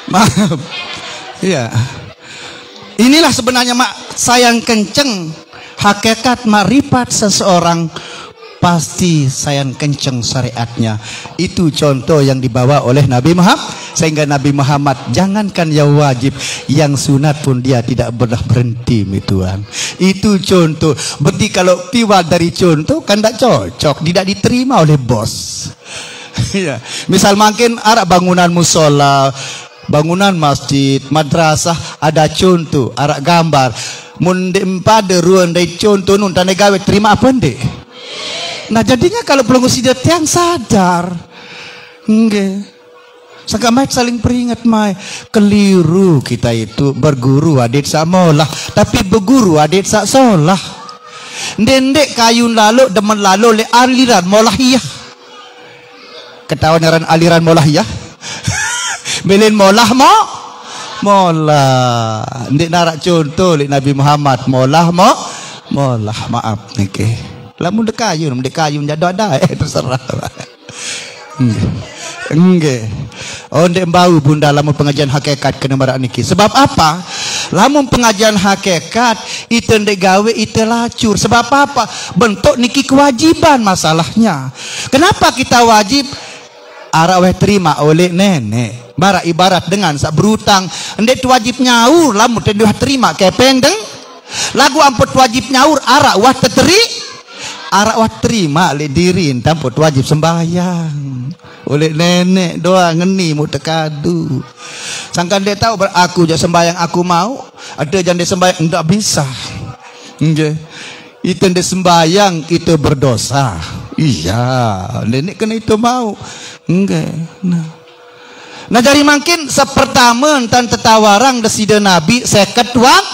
Maaf. Iya. Inilah sebenarnya sayang kenceng hakikat makrifat seseorang pasti sayang kenceng syariatnya. Itu contoh yang dibawa oleh Nabi Muhammad sehingga Nabi Muhammad jangankan yang wajib, yang sunat pun dia tidak pernah berhenti Tuhan. Itu contoh. Berarti kalau keluar dari contoh kan tidak cocok, tidak diterima oleh bos. Ya. Misal makin arak bangunan musola, bangunan masjid, madrasah ada contoh, arak gambar. Mun pada ruang dari contoh nun tane gawe terima apa ndek? Nah jadinya kalau pelanggan sidat yang sadar, nggih. Sekamait saling peringat mai keliru kita itu berguru adit sak molah, tapi berguru adit sak solah. Ndek kayun lalu demen lalu le aliran molahiyah. Ketahuan aliran molahiyah. Belin molah molah. Ndik narak contoh li Nabi Muhammad molah maaf niki. Lamun dek kayun jado ada terserah. Nggih. Oh ndek bau bunda lamun pengajian hakikat kena marak niki. Sebab apa? Lamun pengajian hakikat itu ndek gawe itu lacur. Sebab apa? Bentuk niki kewajiban masalahnya. Kenapa kita wajib? Arak weh terima oleh nenek. Barak ibarat dengan sak berutang. Ndek wajib nyaur lamun teu terima kepeng deng. Lagu amput wajib nyaur arak wah teteri. Arak wah terima le diri tamput wajib sembahyang. Oleh nenek doa ngeni mu tekadu. Sangkan dia tahu aku je sembahyang aku mau. Ada jan dia sembahyang ndak bisa. Nggih. Itu ndek sembahyang itu berdosa. Iya, nenek kena itu mau. Enggak. Nah. Nah dari makin sepertama tan tetawarang desida Nabi seket wak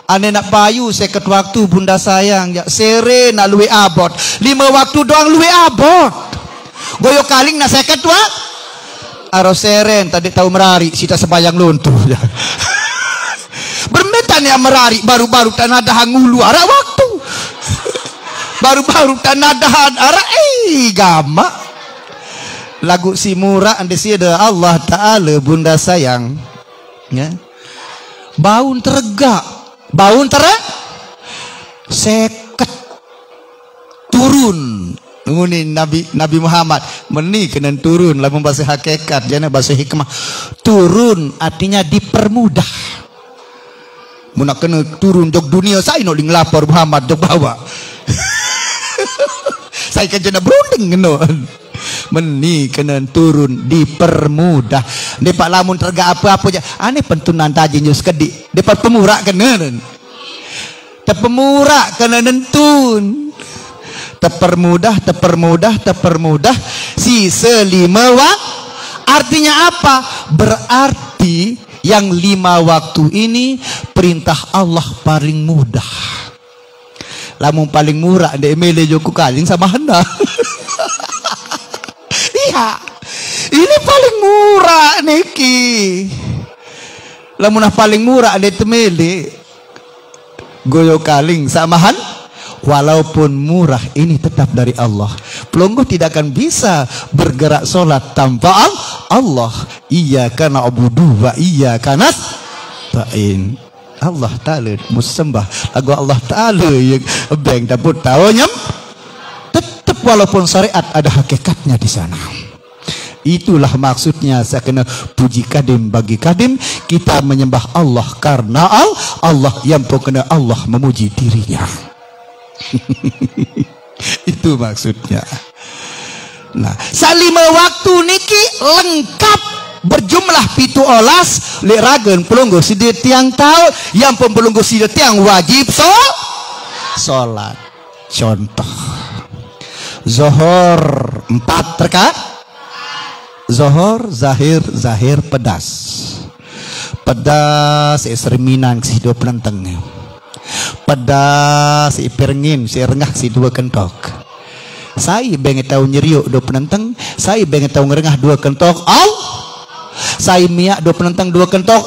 ane nak payu seket waktu bunda sayang ya sere nak luwe abot 5 waktu doang luwe abot goyo kaling nak seket wak aro seren tadi tahu merari sita sebayang luntuh ya. Bermetan ya merari baru-baru tanah dahan ngulu arah waktu baru-baru tanah dahan arah gama lagu si murah ande siada Allah Ta'ala bunda sayang ya baun terega seket turun ini Nabi Muhammad meni kena turun lamun bahasa hakikat jana bahasa hikmah turun artinya dipermudah mun nak kena turun jog dunia saya nak lapor Muhammad jog bawa saya kan jana berunding genon meni kena turun dipermudah depak lamun terga apa-apa aja aneh pentunan taji nyus kedik depak pemurak kena tepemurah kena nentun terpermudah si selima wak artinya apa berarti yang 5 waktu ini perintah Allah paling mudah lamun paling murah ndek mele joku kaling sama hendak iya ini paling murah niki lamun paling murah ndek temele goyo kaling samahan walaupun murah ini tetap dari Allah. Pelungguh tidak akan bisa bergerak sholat tanpa Allah. Iyyaka na'budu wa iyyaka nasta'in. Allah Ta'ala musembah lagu Allah Ta'ala yang beng dapur tawanyam tetap walaupun syariat ada hakikatnya di sana. Itulah maksudnya saya kena puji kadim bagi kadim kita menyembah Allah karena Allah yang pokoknya Allah memuji dirinya. Itu maksudnya. Nah, salima waktu niki lengkap berjumlah 17 liragen pelungguh sidir tiang tahu yang pembelungguh sidir tiang wajib sholat. Contoh Zohor 4 rekat. Zohor zahir pedas serminan si 2 penenteng pedas si perngin si rengah si 2 kentok saya benget tahu nyeriuk 2 penenteng saya benget tahu ngerengah 2 kentok saya miak 2 penenteng 2 kentok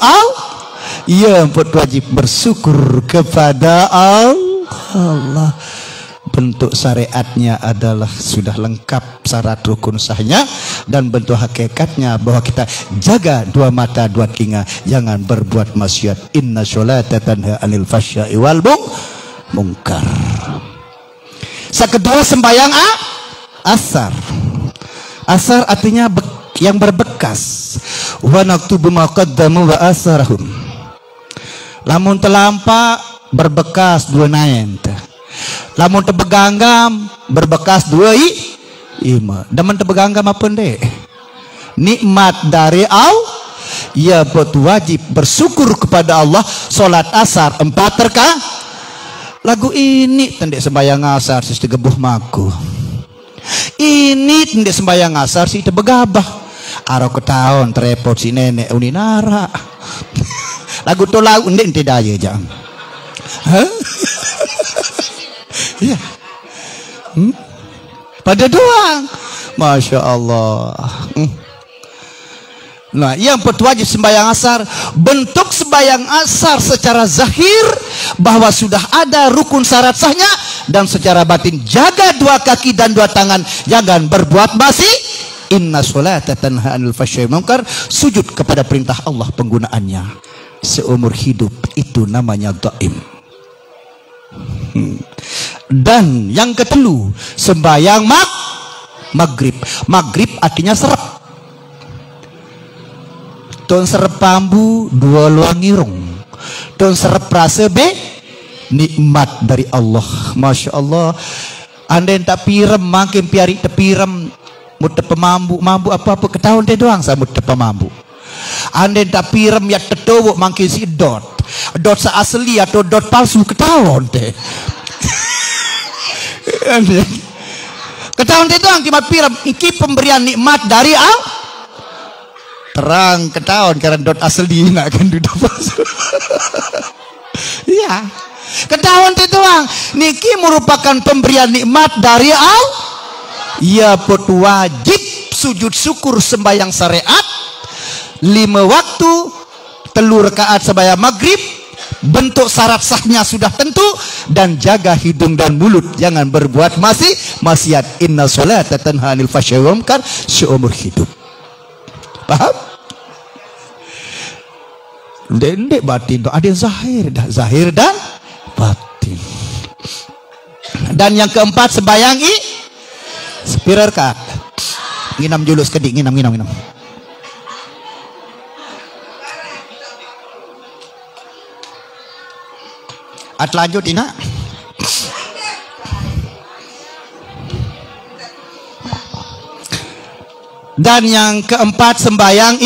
iya emput wajib bersyukur kepada Allah. Bentuk syariatnya adalah sudah lengkap syarat rukun sahnya dan bentuk hakikatnya bahwa kita jaga 2 mata 2 telinga jangan berbuat maksiat. Inna sholata tanha anil fahsya'i wal munkar. Sekedua sembahyang asar artinya yang berbekas wa naktubu ma qaddamu wa asarahum lamun telampa berbekas 2 naen lamun tebeganggam berbekas 2 ima daman tebeganggam apa ndek nikmat dari Allah ya buat wajib bersyukur kepada Allah. Salat asar 4 rakaat lagu ini tendek sembahyang asar sis tegebuh maku ini tendek sembahyang asar si tebegabah aro ketaon terepot si nenek uninara lagu tolau ndek ente daya jang iya pada doang Masya Allah. Nah yang wajib sembahyang asar bentuk sembahyang asar secara zahir bahwa sudah ada rukun syarat sahnya dan secara batin jaga 2 kaki dan 2 tangan jangan berbuat basi. Inna sholata tanha anil fahsya'i wal munkar sujud kepada perintah Allah penggunaannya seumur hidup itu namanya dhaim. Dan yang ketelu sembahyang maghrib artinya serep ton serep pambu 2 luang irung ton serep rasa nikmat dari Allah. Masya Allah anden tak pirem makin piari tepirem mutte pemambu mambu apa-apa ketahun teh doang saya mutte pemambu anden tak pirem ya tetowo makin si dot sa asli atau dot palsu ketahun teh ketahun teh doang kimat pirem iki pemberian nikmat dari Allah terang ketahuan karena dot asli nak kan duduk palsu. Iya, ketahuan tuang niki merupakan pemberian nikmat dari Allah. Ya pot wajib sujud syukur sembahyang syariat 5 waktu, 3 rakaat sembahyang maghrib, bentuk syarat sahnya sudah tentu, dan jaga hidung dan mulut jangan berbuat maksiat. Inna sholata tanha 'anil fahsya'i wal munkar seumur hidup. Paham? Dendek batin itu ada zahir dan batin. Dan yang keempat sembahyang sepira rakaat. Nginam julus kedik, nginam. At lanjut ina. Dan yang keempat sembahyang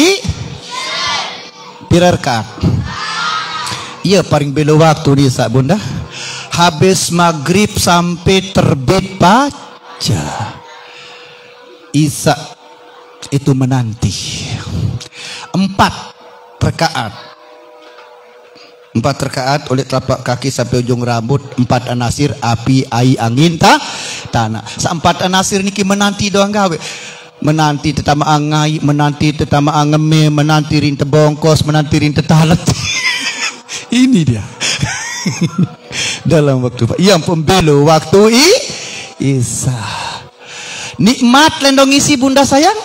pira rakaat. Iya paling belo waktu ni sak bunda. Habis maghrib sampai terbit fajar. Isya itu menanti 4 rakaat. 4 rakaat oleh telapak kaki sampai ujung rambut, 4 anasir api, air, angin, tanah. 4 anasir niki menanti doang gawe. Menanti tetama angai, menanti tetama angeme, menanti rinte bongkos, menanti rinte talet. Ini dia. Dalam waktu yang pembelo waktu isya. Nikmat lendong isi bunda sayang,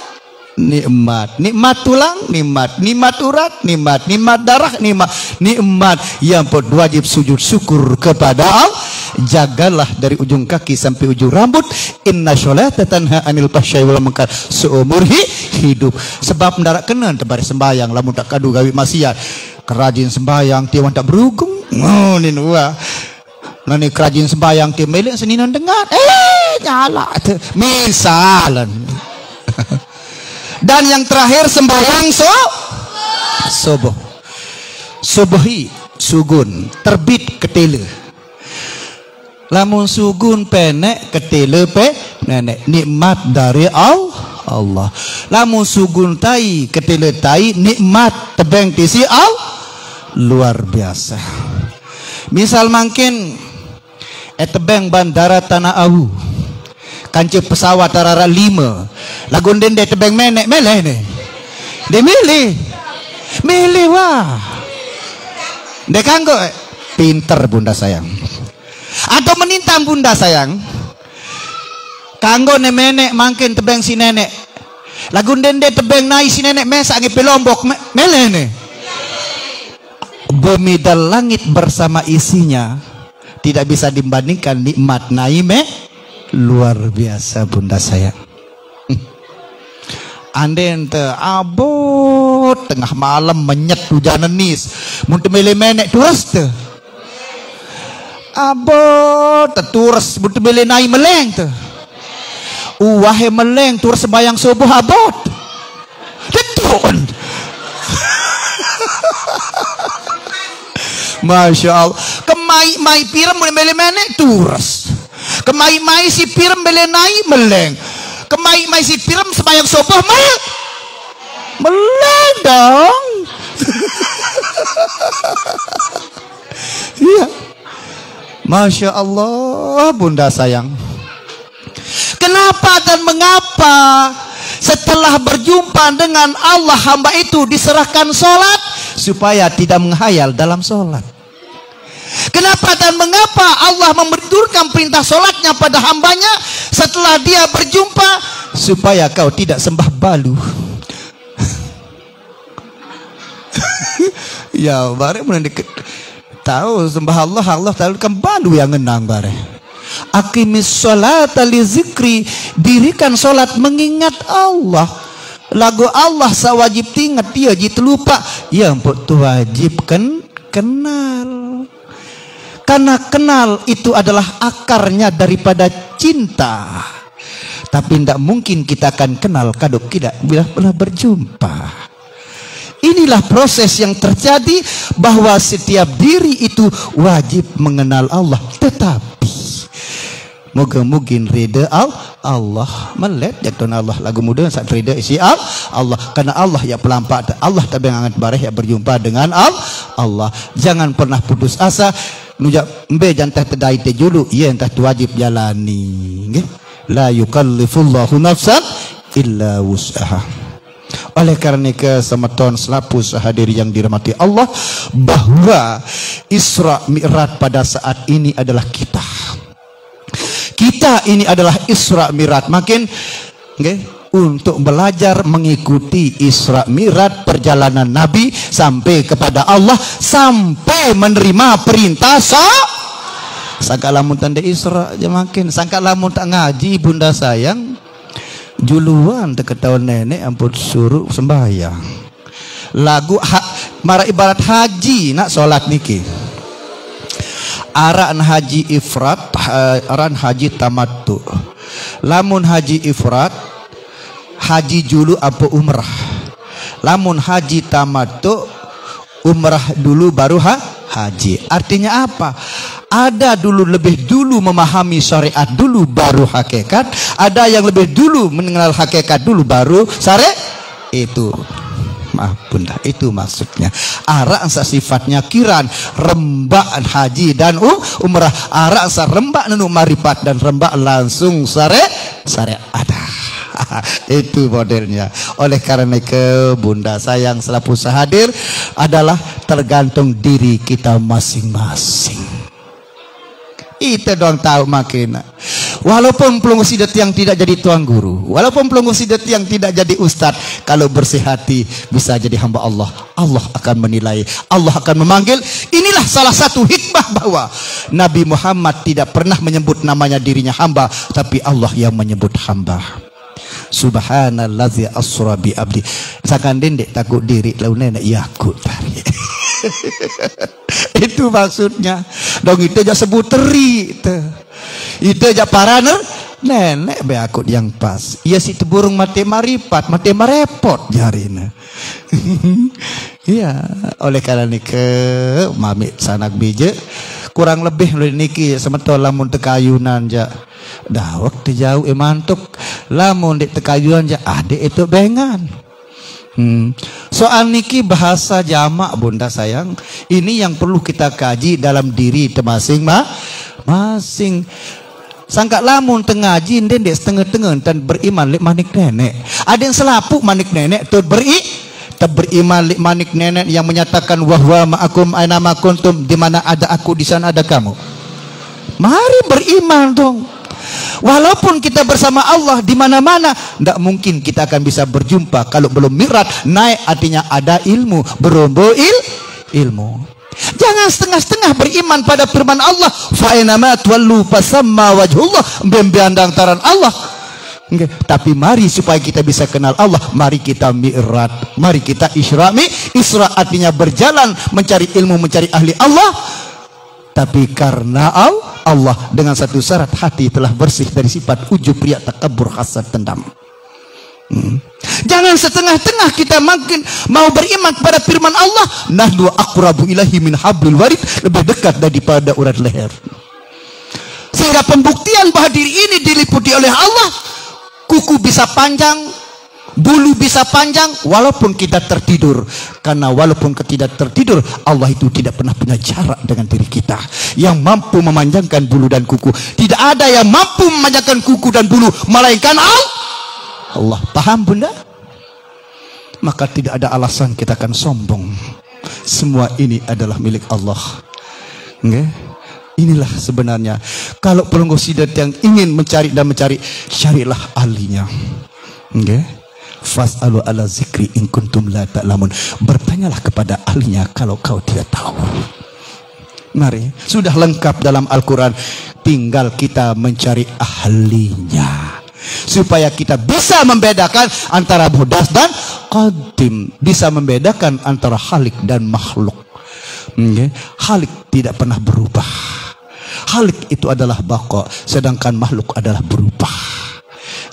nikmat tulang, nikmat urat, nikmat darah, nikmat yang wajib sujud syukur kepada Allah. Jagalah dari ujung kaki sampai ujung rambut. Inna sholata tanha 'anil fahsya'i wal munkar seumur hidup. Sebab mendarat kena tebar sembayang lamun tak kadu gawe maksiat. Kerajin sembayang tiwan tak berugung. Oh ni nuah. Nani kerajin sembayang ti melek seninan dengar. Nyala misalan. Dan yang terakhir sembahyang subuhi sugun terbit ketele. Lamun sugun penek ketele nenek nikmat dari Allah. Lamun sugun tai ketele tai nikmat tebeng tisi luar biasa. Misal mungkin tebeng bandara Tanah Awu kanci pesawat tarara 5 lagun dende tebeng menek meleh nih dia milih wah dia kanggo pinter bunda sayang atau menintang bunda sayang kanggo ne menek mangkin tebeng si nenek lagun dende tebeng nai si nenek mesak ngipi Lombok meleh nih. Bumi dan langit bersama isinya tidak bisa dibandingkan nikmat naime luar biasa bunda sayang. Anden te abot tengah malam menyet hujan nenis muntah beli menek turas te abot turas muntah beli naik meleng te uwahe meleng turas sembayang subuh abot tetun. Masya Allah. Kemai piram beli menek turas. Kemai si piram beli naik meleng. Kemai si piram sembayang subuh meleng dong. Iya. Masya Allah bunda sayang. Kenapa dan mengapa setelah berjumpa dengan Allah hamba itu diserahkan sholat supaya tidak menghayal dalam sholat? Kenapa dan mengapa Allah memberikan perintah sholatnya pada hambanya setelah dia berjumpa supaya kau tidak sembah balu? Ya bare mun tahu sembah Allah tahu kan balu yang ngenang bare. Aqimis sholata li zikri, dirikan sholat mengingat Allah. Lagu Allah sawajib tingat dia jit lupa ya ampun tu wajib kenal. Karena kenal itu adalah akarnya daripada cinta. Tapi tidak mungkin kita akan kenal kadok tidak bila pernah berjumpa. Inilah proses yang terjadi bahwa setiap diri itu wajib mengenal Allah. Tetapi Moga-mugin rida Allah melet jatuh Allah lagu muda saat rida isi Allah karena Allah ya pelampak Allah tapi ngangat bareh ya berjumpa dengan Allah. Jangan pernah putus asa nujak embe jantah tedai te julu ia entah tu wajib jalani nggih. La yukallifullahu nafsan illa wus'aha. Oleh karena kesemeton selapu sehadiri yang dirahmati Allah, bahwa Isra Mi'raj pada saat ini adalah kita ini adalah Isra Mi'raj. Makin okay, untuk belajar mengikuti Isra Mi'raj perjalanan Nabi sampai kepada Allah, sampai menerima perintah sangka lamun tanda Isra aja makin sangka lamun tak ngaji bunda sayang juluan teketahuan nenek ampun suruh sembahyang lagu mara ibarat haji nak sholat niki aran haji ifrat aran haji tamattu. Lamun haji ifrat haji julu apa umrah, lamun haji tamattu umrah dulu baru haji. Artinya apa? Ada dulu lebih dulu memahami syariat dulu baru hakikat, ada yang lebih dulu mengenal hakikat dulu baru syariat. Itu maaf bunda, itu maksudnya. Arak sa sifatnya kiran rembak haji dan umrah. Arak sa rembak nenu marifat dan rembak langsung syariat ada. Itu modelnya. Oleh karena ke bunda sayang selalu hadir adalah tergantung diri kita masing-masing. Itu dong tahu makin. Walaupun pelunggu sidat yang tidak jadi tuan guru, walaupun pelunggu sidat yang tidak jadi ustadz, kalau bersih hati bisa jadi hamba Allah. Allah akan menilai, Allah akan memanggil. Inilah salah satu hikmah bahwa Nabi Muhammad tidak pernah menyebut namanya dirinya hamba, tapi Allah yang menyebut hamba. Subhanallazi asra bi abdi. Sakan dendek takut diri lau nenek yakut tari. Itu maksudnya. Dong itu aja sebut teri itu aja paraner nenek be akut yang pas. Iya si burung mati marifat, mati marepot jarina. Iya, oleh karena nike mami sanak bije kurang lebih niki semetol lamun tekayunan ja. Dah waktu jauh mantuk lamun di tekayunan ja ade itu bengan. Soal niki bahasa jamak bunda sayang, ini yang perlu kita kaji dalam diri masing-masing. Sangka lamun tengaji ndek setengah-tengah dan beriman lek manik nenek. Ada yang selapuk manik nenek tuh beriman lek manik nenek yang menyatakan wahwa ma'akum aina ma kuntum, di mana ada aku di sana ada kamu. Mari beriman dong. Walaupun kita bersama Allah di mana-mana, tidak mungkin kita akan bisa berjumpa kalau belum mi'raj. Naik artinya ada ilmu, berombo ilmu. Jangan setengah-setengah beriman pada firman Allah, fa inama tuwallu fasamma wajhullah, memandang taran Allah. Tapi mari supaya kita bisa kenal Allah, mari kita mi'raj, mari kita Isra artinya berjalan mencari ilmu, mencari ahli Allah. Tapi karena Allah dengan satu syarat, hati telah bersih dari sifat ujub, riya, takabur, hasad, dendam. Jangan setengah-tengah kita makin mau beriman kepada firman Allah, nahnu aqrabu ilahi min hablil warid, lebih dekat daripada urat leher. Sehingga pembuktian bahwa diri ini diliputi oleh Allah, kuku bisa panjang, bulu bisa panjang walaupun kita tertidur. Karena walaupun kita tidak tertidur, Allah itu tidak pernah punya jarak dengan diri kita. Yang mampu memanjangkan bulu dan kuku, tidak ada yang mampu memanjangkan kuku dan bulu melainkan Allah. Paham bunda? Maka tidak ada alasan kita akan sombong. Semua ini adalah milik Allah. Inilah sebenarnya kalau pelunggu sidat yang ingin mencari dan mencari, carilah ahlinya. Fas'alu ala zikri in kuntum la ta'lamun. Bertanyalah kepada ahlinya kalau kau tidak tahu. Mari, sudah lengkap dalam Al-Quran, tinggal kita mencari ahlinya supaya kita bisa membedakan antara muhdas dan qadim, bisa membedakan antara khalik dan makhluk. Khalik tidak pernah berubah. Khalik itu adalah baqa, sedangkan makhluk adalah berubah.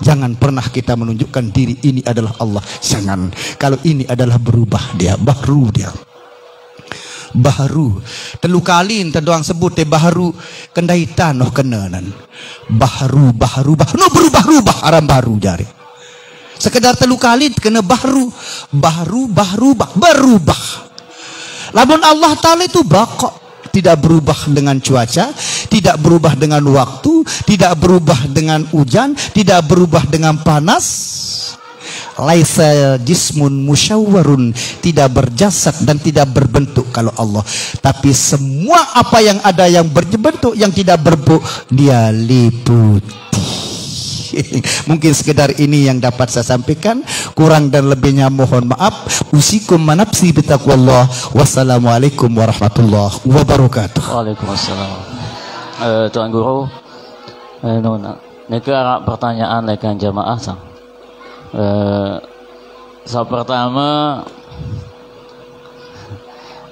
Jangan pernah kita menunjukkan diri ini adalah Allah. Jangan. Kalau ini adalah berubah, dia baru dia. baharu. Telu kali doang sebut baharu kendai tanoh kenanan. Baharu no berubah-ubah aram baru jari. Sekedar telu kali kena baharu berubah. Lamun Allah Ta'ala itu baqa, tidak berubah dengan cuaca, tidak berubah dengan waktu, tidak berubah dengan hujan, tidak berubah dengan panas. Laisa jismun musyawwarun, tidak berjasad dan tidak berbentuk kalau Allah. Tapi semua apa yang ada yang berbentuk, yang tidak berbentuk, dia liputi. Mungkin sekedar ini yang dapat saya sampaikan. Kurang dan lebihnya mohon maaf. Usikum manapsi bitaqwallah. Wassalamualaikum warahmatullahi wabarakatuh. Waalaikumsalam. Tuan Guru, neka pertanyaan lekan jamaah sang. Pertama,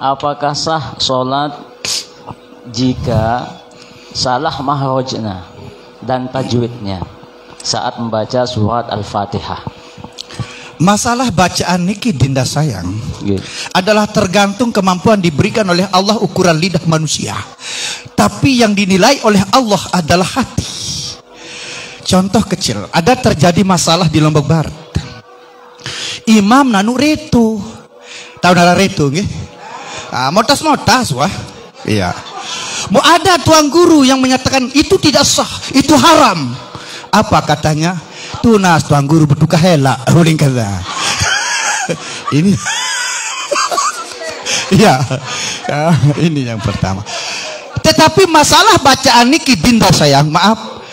apakah sah solat jika salah mahrojnya dan tajwidnya saat membaca surat Al-Fatihah? Masalah bacaan niki dinda sayang adalah tergantung kemampuan diberikan oleh Allah ukuran lidah manusia. Tapi yang dinilai oleh Allah adalah hati. Contoh kecil, ada terjadi masalah di Lombok Barat. Imam nanu retu. Tahu nara retu nggih? Motas-motas wah. Iya. Mau ada tuan guru yang menyatakan itu tidak sah, itu haram. Apa katanya? Tunas tuan guru berduka hela. Uling kata. Ini ya, ini yang pertama. Tetapi masalah bacaan niki dinda sayang, maaf.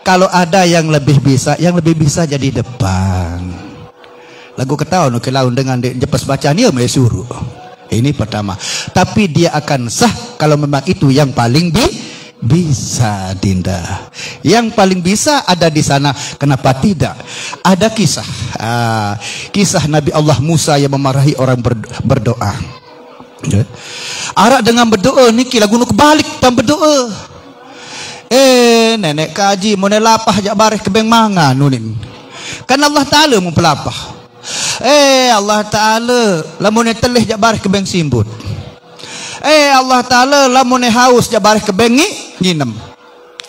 Kalau ada yang lebih bisa jadi depan. Lagu ketahuan ke laun dengan jepas bacaan dia mau suruh. Ini pertama. Tapi dia akan sah kalau memang itu yang paling bisa dinda. Yang paling bisa ada di sana. Kenapa tidak? Ada kisah. Kisah Nabi Allah Musa yang memarahi orang berdoa. Arak dengan berdoa niki lagu nu kebalik tan berdoa. Nenek kaji mau lapah jak bareh kebeng manga nunin. Kan Allah Ta'ala mau pelapah. Allah Ta'ala lamun telih jak bareh kebeng simbut. Allah Ta'ala lamun haus jak bareh kebeng nginem.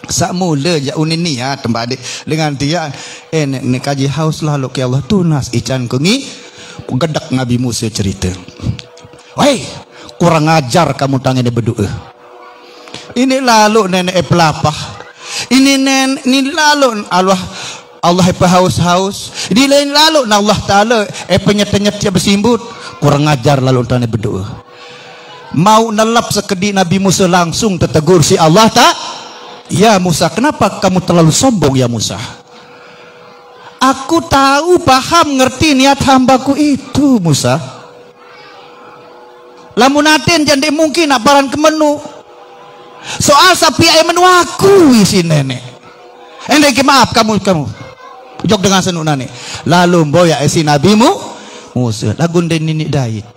Sak mula jak unin ni ya tembak adik dengan dia. Nenek kaji haus lalu ke Allah tunas ican kengi. Gedak Nabi Musa cerita. Woi, kurang ajar kamu tangan berdoa. Ini lalu nenek pelapah. Ini lalu Allah haus-haus. Ini lain lalu Allah Ta'ala penyet-nyet dia bersimbut. Kurang ajar lalu tanah berdoa. Mau nelap sekedip Nabi Musa langsung tertegur si Allah tak? Ya Musa, kenapa kamu terlalu sombong ya Musa? Aku tahu, paham, ngerti niat hambaku itu Musa. Lamunatin jadi mungkin aparan ke menu. Soal sapi ayam menu aku isi nenek. Endek maaf kamu. Jok dengan senuk nane. Lalu boya isi nabimu Musa. Lagun den nini dait.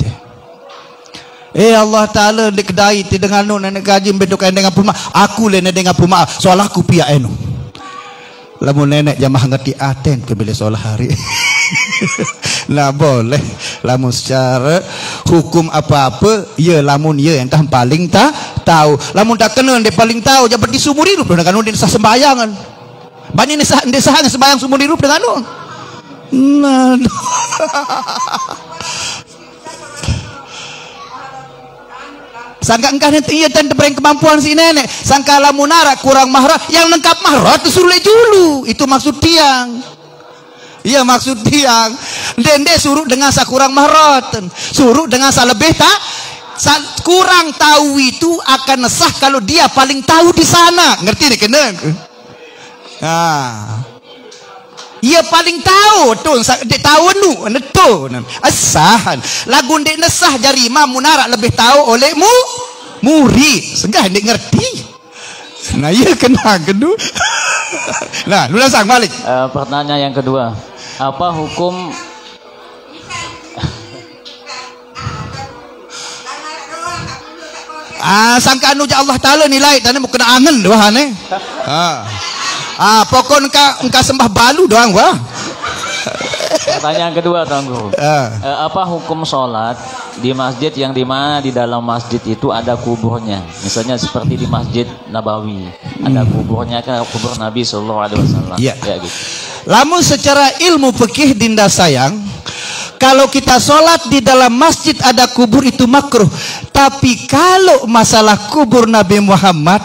Allah Ta'ala di kedai dengan nu nenek gaji bedokan dengan puma. Aku le dengan puma. Soal aku pia enu. Lamun nenek jamah ngerti aten ke bila soal hari. Nah boleh. Lamun secara hukum apa-apa, ya lamun ya entah paling tak tahu. Lamun tak kenal dia paling tahu. Jangan berdi sumur hidup dengan nu dia sah sembayangan. Banyak dia sah sembayang sumur hidup dengan nu. Nah. Sangka engkau nanti iya dan bereng kemampuan si nenek. Sangka lamunara kurang mahra, yang lengkap mahra itu suruh dulu. Itu maksud tiang. Iya maksud tiang. Dende suruh dengan sa kurang mahroten, suruh dengan sa lebih tak. Kurang tahu itu akan sah kalau dia paling tahu di sana. Ngerti nih kena? Ia paling tahu tuh, dek tahu nu, neto, asahan. Lagu dek nesah jari imam munara lebih tahu olehmu murid. Segah dek ngerti. Nah iya kena kedua. Nah, lu sang balik. Pertanyaan yang kedua, apa hukum sangka anu Allah Ta'ala nilai tadi mau kena angen doang ane. Pokok engka sembah balu doang wah. Pertanyaan kedua, Tuan Guru. Apa hukum sholat di masjid yang dimana di dalam masjid itu ada kuburnya? Misalnya seperti di Masjid Nabawi, ada kuburnya, kan kubur Nabi Sallallahu Alaihi Wasallam. Ya. Ya, gitu. Lamun secara ilmu fikih dinda sayang, kalau kita sholat di dalam masjid ada kubur itu makruh. Tapi kalau masalah kubur Nabi Muhammad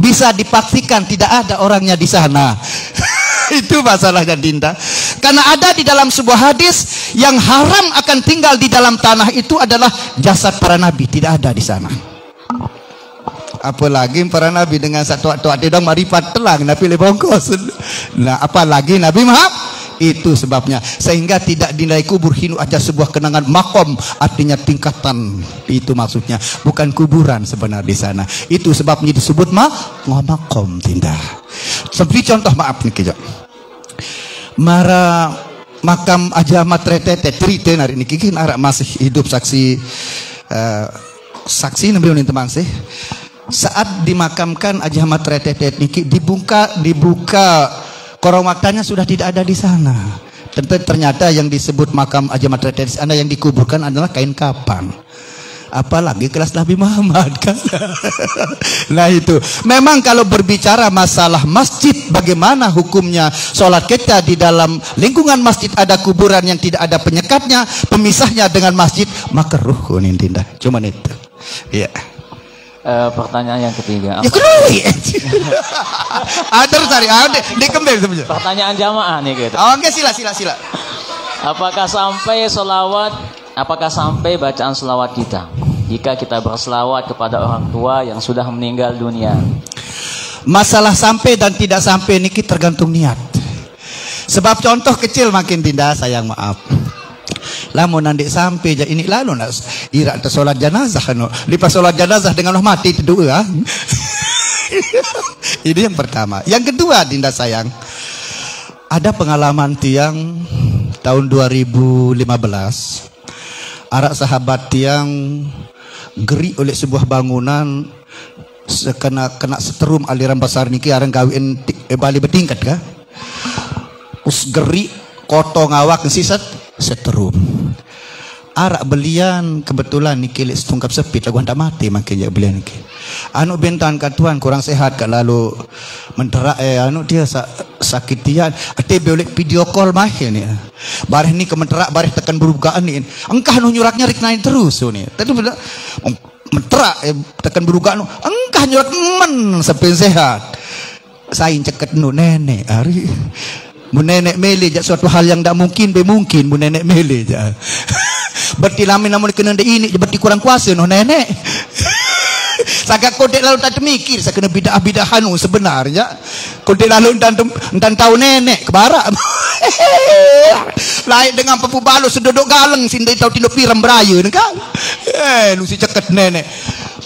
bisa dipastikan tidak ada orangnya di sana. Itu masalahnya dinda. Karena ada di dalam sebuah hadis yang haram akan tinggal di dalam tanah itu adalah jasad para nabi, tidak ada di sana. Apalagi para nabi dengan satu waktu dong maripat telang nabi lebongkos. Nah, apalagi Nabi Muhammad. Itu sebabnya sehingga tidak dinilai kubur hinu aja sebuah kenangan makom, artinya tingkatan, itu maksudnya, bukan kuburan sebenarnya di sana. Itu sebabnya disebut makom tindak. Seperti contoh, maaf nih kejap, mara makam Aja Ahmad Retete cerita hari ini kikin arak masih hidup saksi nabi unin teman sih. Saat dimakamkan Aja Ahmad Retete niki dibuka korong maktanya sudah tidak ada di sana. Ternyata yang disebut makam Aja Ahmad Retete sana yang dikuburkan adalah kain kapan. Apalagi kelas Nabi Muhammad kan. Nah itu memang kalau berbicara masalah masjid, bagaimana hukumnya sholat kita di dalam lingkungan masjid ada kuburan yang tidak ada penyekatnya, pemisahnya dengan masjid, makruh kuning tindak. Cuman itu. Iya. Pertanyaan yang ketiga. Ya kenapa? Terus tadi dikembali sebenarnya. Pertanyaan jamaah nih gitu. Oh, oke, sila. Apakah sampai bacaan selawat kita jika kita berselawat kepada orang tua yang sudah meninggal dunia? Masalah sampai dan tidak sampai niki tergantung niat. Sebab contoh kecil makin tindak, sayang maaf. Lamun nanti sampai je ini lalu nak ira ta solat jenazah no. Lipas solat jenazah dengan mati itu dua. Ini yang pertama. Yang kedua dinda sayang, ada pengalaman tiang tahun 2015. Arak sahabat tiang geri oleh sebuah bangunan kena seterum aliran besar niki areng kawin bali bertingkat ka. Us geri koto ngawak sisat seterum. Arak belian kebetulan niki lek setungkap sepit lagu hendak mati makanya belian niki. Anu bentan katuan kurang sehat kan lalu menterak anu dia sakit tian. Ate boleh video call mah ni. Bareh ni kementerak bareh tekan berugaan ni. Engkah nu nyuraknya rik naik terus ni. Tadi menterak tekan berugaan engkah nyurak men sampai sehat. Sain ceket nu nenek hari. Bu nenek mele jak suatu hal yang tidak mungkin mungkin bu nenek mele jak. Berarti lamin namun kena ini berarti kurang kuasa no nenek. Sagak kodek lalu tak mikir saya kena bidah-bidahan sebenarnya. Kodek lalu entan tahu nenek kebarak. Lain dengan papu balus sedodok galeng sindai tahu tindak piram beraya kan. Lu si ceket nenek.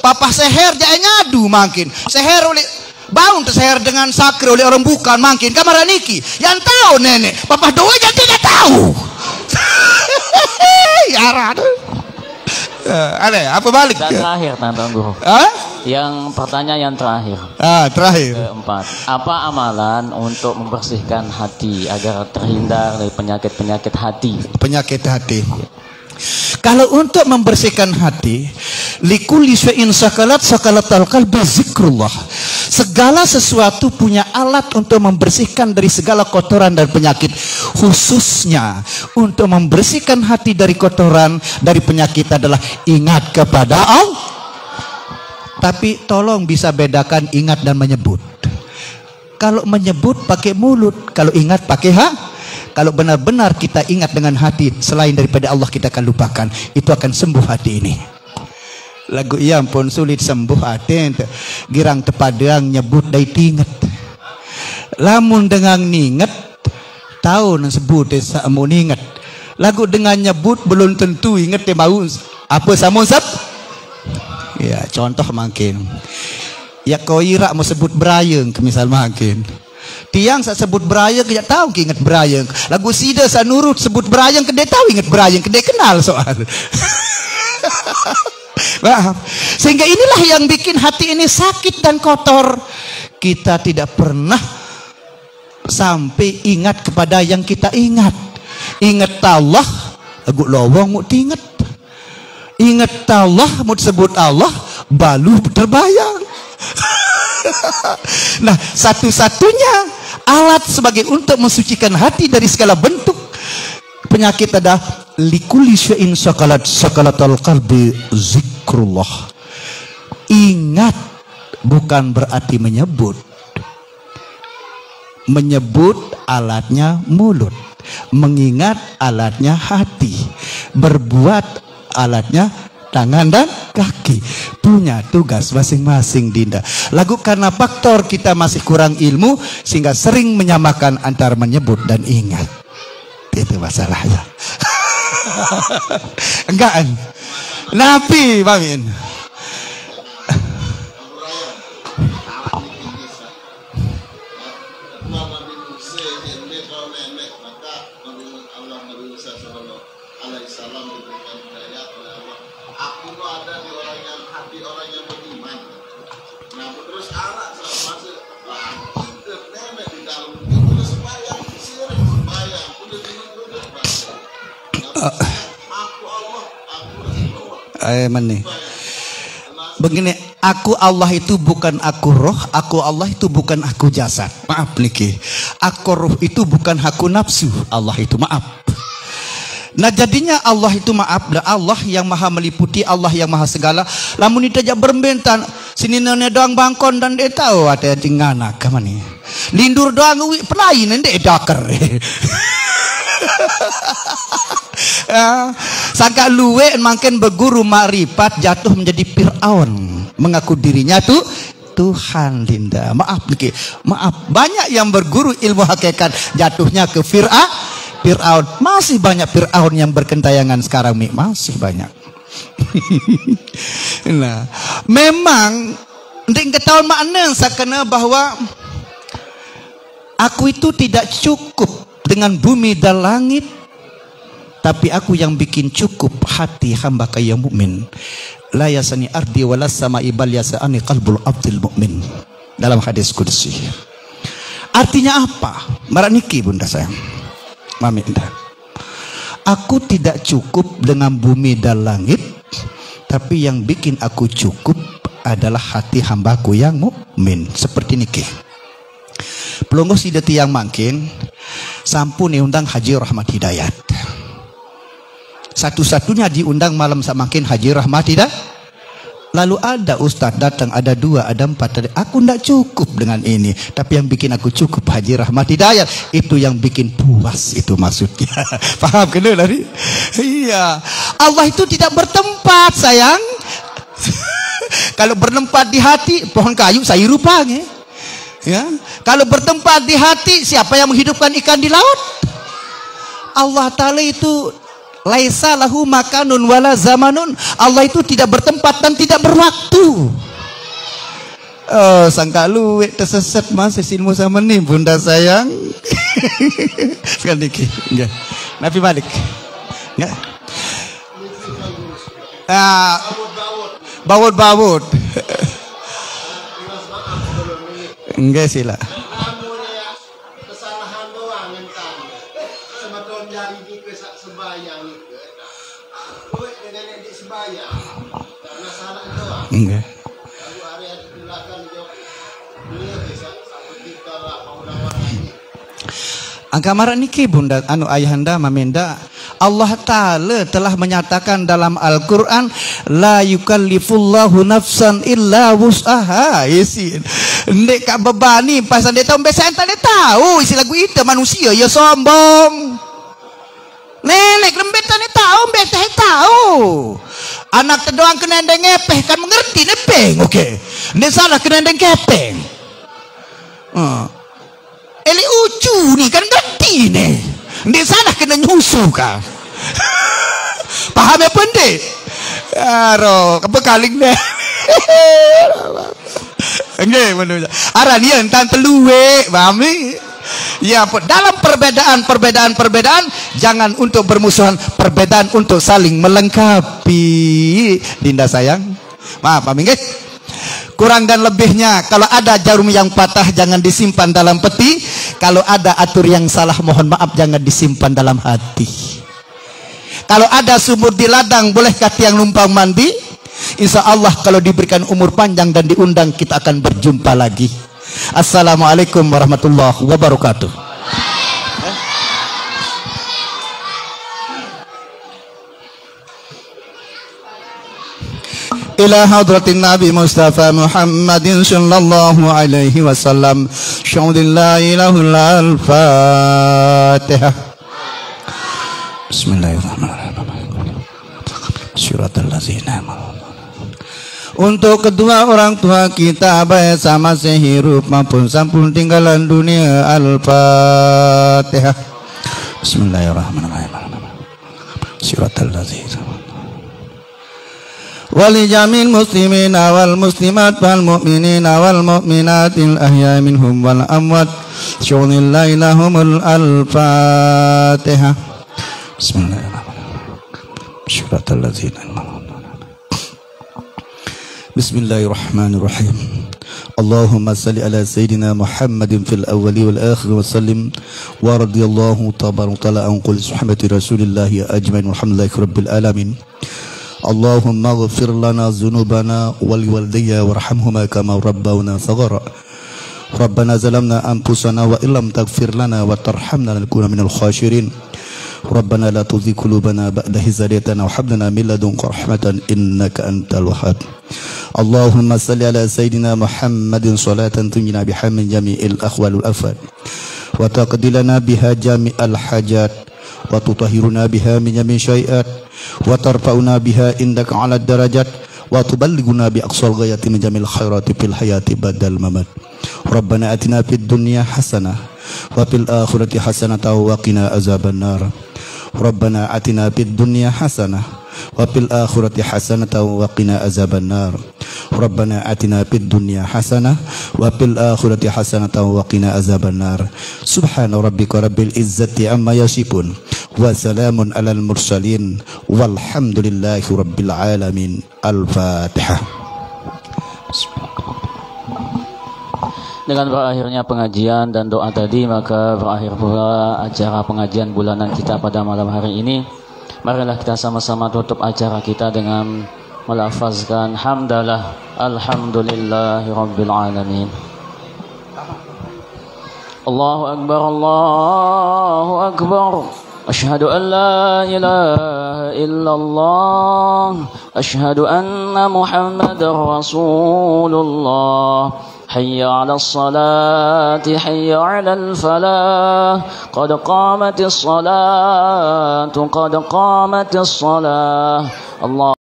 Papa seher jak ngadu makin. Seher oleh bangun terseher dengan sakri oleh orang bukan makin kamar niki yang tahu nenek papa doa yang tidak tahu. Ya ada apa balik dan terakhir Tantan Guru. Yang pertanyaan yang terakhir. Terakhir keempat, apa amalan untuk membersihkan hati agar terhindar dari penyakit hati? Kalau untuk membersihkan hati, likulli syai'in sakalatal qalbi zikrullah. Segala sesuatu punya alat untuk membersihkan dari segala kotoran dan penyakit. Khususnya untuk membersihkan hati dari kotoran, dari penyakit adalah ingat kepada Allah. Tapi tolong bisa bedakan ingat dan menyebut. Kalau menyebut pakai mulut, kalau ingat pakai Kalau benar-benar kita ingat dengan hati selain daripada Allah kita akan lupakan, itu akan sembuh hati ini. Lagu yang pun sulit sembuh hati, girang tepadang nyebut dai tinget. Lamun dengan ninget, tahu nan sebut samu ninget. Lagu dengan nyebut belum tentu inget dia mau apa samu sep. Ya contoh makin. Ya kau ira mau sebut berayeng ke misal makin. Tiang saya sebut berayang tidak tahu ingat berayang. Lagu sida saya nurut sebut berayang kedai tahu ingat berayang kedai kenal soal. Sehingga inilah yang bikin hati ini sakit dan kotor. Kita tidak pernah sampai ingat kepada yang kita ingat. Ingat Allah, lagu lowong mau ingat. Ingat Allah, mau sebut Allah, balu terbayang. Nah, satu-satunya alat sebagai untuk mensucikan hati dari segala bentuk penyakit adalah likulli syai'in sakalatul qalbi zikrullah. Ingat bukan berarti menyebut. Menyebut alatnya mulut, mengingat alatnya hati, berbuat alatnya tangan dan kaki. Punya tugas masing-masing, Dinda. Lagu karena faktor kita masih kurang ilmu sehingga sering menyamakan antara menyebut dan ingat. Itu masalahnya. Enggak. Nabi, Mamin. Begini, aku Allah itu bukan aku roh, aku Allah itu bukan aku jasad. Maaf niki. Aku roh itu bukan aku nafsu, Allah itu maaf. Nah jadinya Allah itu maaf, dan Allah yang maha meliputi, Allah yang maha segala. Lamun itu aja berbentan, sini nene doang bangkon dan dia tahu ada tingana kamani. Lindur doang pelain ende daker. Sangka luwe makin berguru makrifat jatuh menjadi Fir'aun, mengaku dirinya tuh Tuhan, Dinda. Maaf niki, maaf. Banyak yang berguru ilmu hakikat jatuhnya ke Fir'aun. Masih banyak Fir'aun yang berkentayangan sekarang, masih banyak. Nah, memang ndek ketahuan makna sakana bahwa aku itu tidak cukup dengan bumi dan langit, tapi aku yang bikin cukup hati hamba kaya mukmin. La yasani ardi wala sama'i bal yasani qalbul abdil mukmin. Dalam hadis qudsi. Artinya apa? Maraniki Bunda sayang. Mami indah. Aku tidak cukup dengan bumi dan langit, tapi yang bikin aku cukup adalah hati hambaku yang mukmin. Seperti niki. Pelungguh sidati yang makin sampun diundang Haji Rahmat Hidayat. Satu-satunya diundang malam samakin Haji Rahmat Hidayat. Lalu ada ustaz datang, ada 2, ada 4. Aku tidak cukup dengan ini, tapi yang bikin aku cukup Haji Rahmat Hidayat. Itu yang bikin puas, itu maksudnya. Paham kena tadi? Iya. Allah itu tidak bertempat, sayang. Kalau bertempat di hati, pohon kayu saya rupanya. Ya. Kalau bertempat di hati, siapa yang menghidupkan ikan di laut? Allah Ta'ala itu laisa lahu makanun wala zamanun. Allah itu tidak bertempat dan tidak berwaktu. Oh, sangka lu tersesat masih ilmu sama nih Bunda sayang. Sekali dikit. Enggak. Nabi balik. Enggak. Bawut. Enggak sila. Kesalahan doang entar. Sebetulnya dari di sembayang itu. Buat dengan di sembayang. Karena salah doang. Enggak. Lalu hari-hari belakang dia bisa satu kita lah lagi. Agama niki Bunda ayahanda mamenda, Allah Ta'ala telah menyatakan dalam Al-Quran, la yukallifullahu nafsan illa wus'aha. Isin ndek ka bebani pasal dia tahu biasa enta dia tahu isi lagu itu manusia ya sombong. Nenek lembeta ni tahu beta tahu. Anak terdoang kena ndeng ngepeh kan mengerti nepeng. Okey. Ndek salah kena ndeng kepeng. Eli ucu ni kan ngerti nih. Ndek salah kena nyusu kah. Paham ya pendek? Aro, kebekaling deh. Nggih manusia. Aranian tan teluwe, mami. Ya, dalam perbedaan jangan untuk bermusuhan, perbedaan untuk saling melengkapi. Dinda sayang. Maaf, mami nggih. Kurang dan lebihnya, kalau ada jarum yang patah jangan disimpan dalam peti. Kalau ada atur yang salah, mohon maaf, jangan disimpan dalam hati. Kalau ada sumur di ladang, bolehkah tiang numpang mandi? Insya Allah kalau diberikan umur panjang dan diundang, kita akan berjumpa lagi. Assalamualaikum warahmatullahi wabarakatuh. Ila hadratin Nabi Mustafa Muhammadin sallallahu alaihi wasallam. Syaudillahi lahul al-Fatihah. Bismillahirrahmanirrahim. Suratul ladzina. Untuk kedua orang tua kita, baik sama sehirup maupun sampun tinggalan dunia, Al-Fatihah. Bismillahirrahmanirrahim. Suratul ladzina. Wali jamil muslimin wal muslimat wal mu'minin wal mu'minatil ahya minhum wal amwat. Syaulillahi lahumul al-Fatihah. Bismillahirrahmanirrahim. Suratul ladzina. Bismillahirrahmanirrahim. Allahumma salli ala sayyidina Muhammadin fil awwali wal akhir wa sallim wa radiyallahu tabaraka ta'ala an qul sahabati rasulillahi ajmain walhamdulillahi rabbil alamin. Allahumma ghfir lana dhunubana wal walidayya warhamhuma kama rabbawna saghara. Rabbana zalamna anfusana wa illam taghfir lana wa tarhamna lanakuna minal khashirin. Rabbana la tuzigh qulubana ba'da idh hadaytana wa hab lana min ladunka rahmatan innaka antal wahhab. Allahumma salli ala sayyidina Muhammadin salatan tunjina biha min jami'il akhwal wal afat wa taqdilana biha jami'al hajat wa tutahhiruna biha min jami'i syai'at wa tarfa'una biha indaka 'ala darajat wa tuballighuna bi aqsal ghayati min jamil khairati fil hayati badal mamat. Rabbana atina fid dunya hasanah wa fil akhirati hasanah wa qina azaban nar. Rabbana atina fid dunya hasanah wa fil akhirati hasanah wa qina azaban nar. Rabbana atina fid dunya hasanah wa fil akhirati hasanah wa qina azaban nar. Subhana rabbika rabbil izzati amma yasifun wa salamun alal mursalin walhamdulillahi rabbil alamin. Al-Fatihah. Dengan berakhirnya pengajian dan doa tadi, maka berakhir pula acara pengajian bulanan kita pada malam hari ini. Marilah kita sama-sama tutup acara kita dengan melafazkan hamdalah alhamdulillahi rabbil alamin. Allahu akbar, Allahu akbar. Asyhadu an la ilaha illallah. Asyhadu anna Muhammadar Rasulullah. Hayya 'alas salati, hayya 'alal falah. Qad qamatis salatu, qad qamatis salah. Allah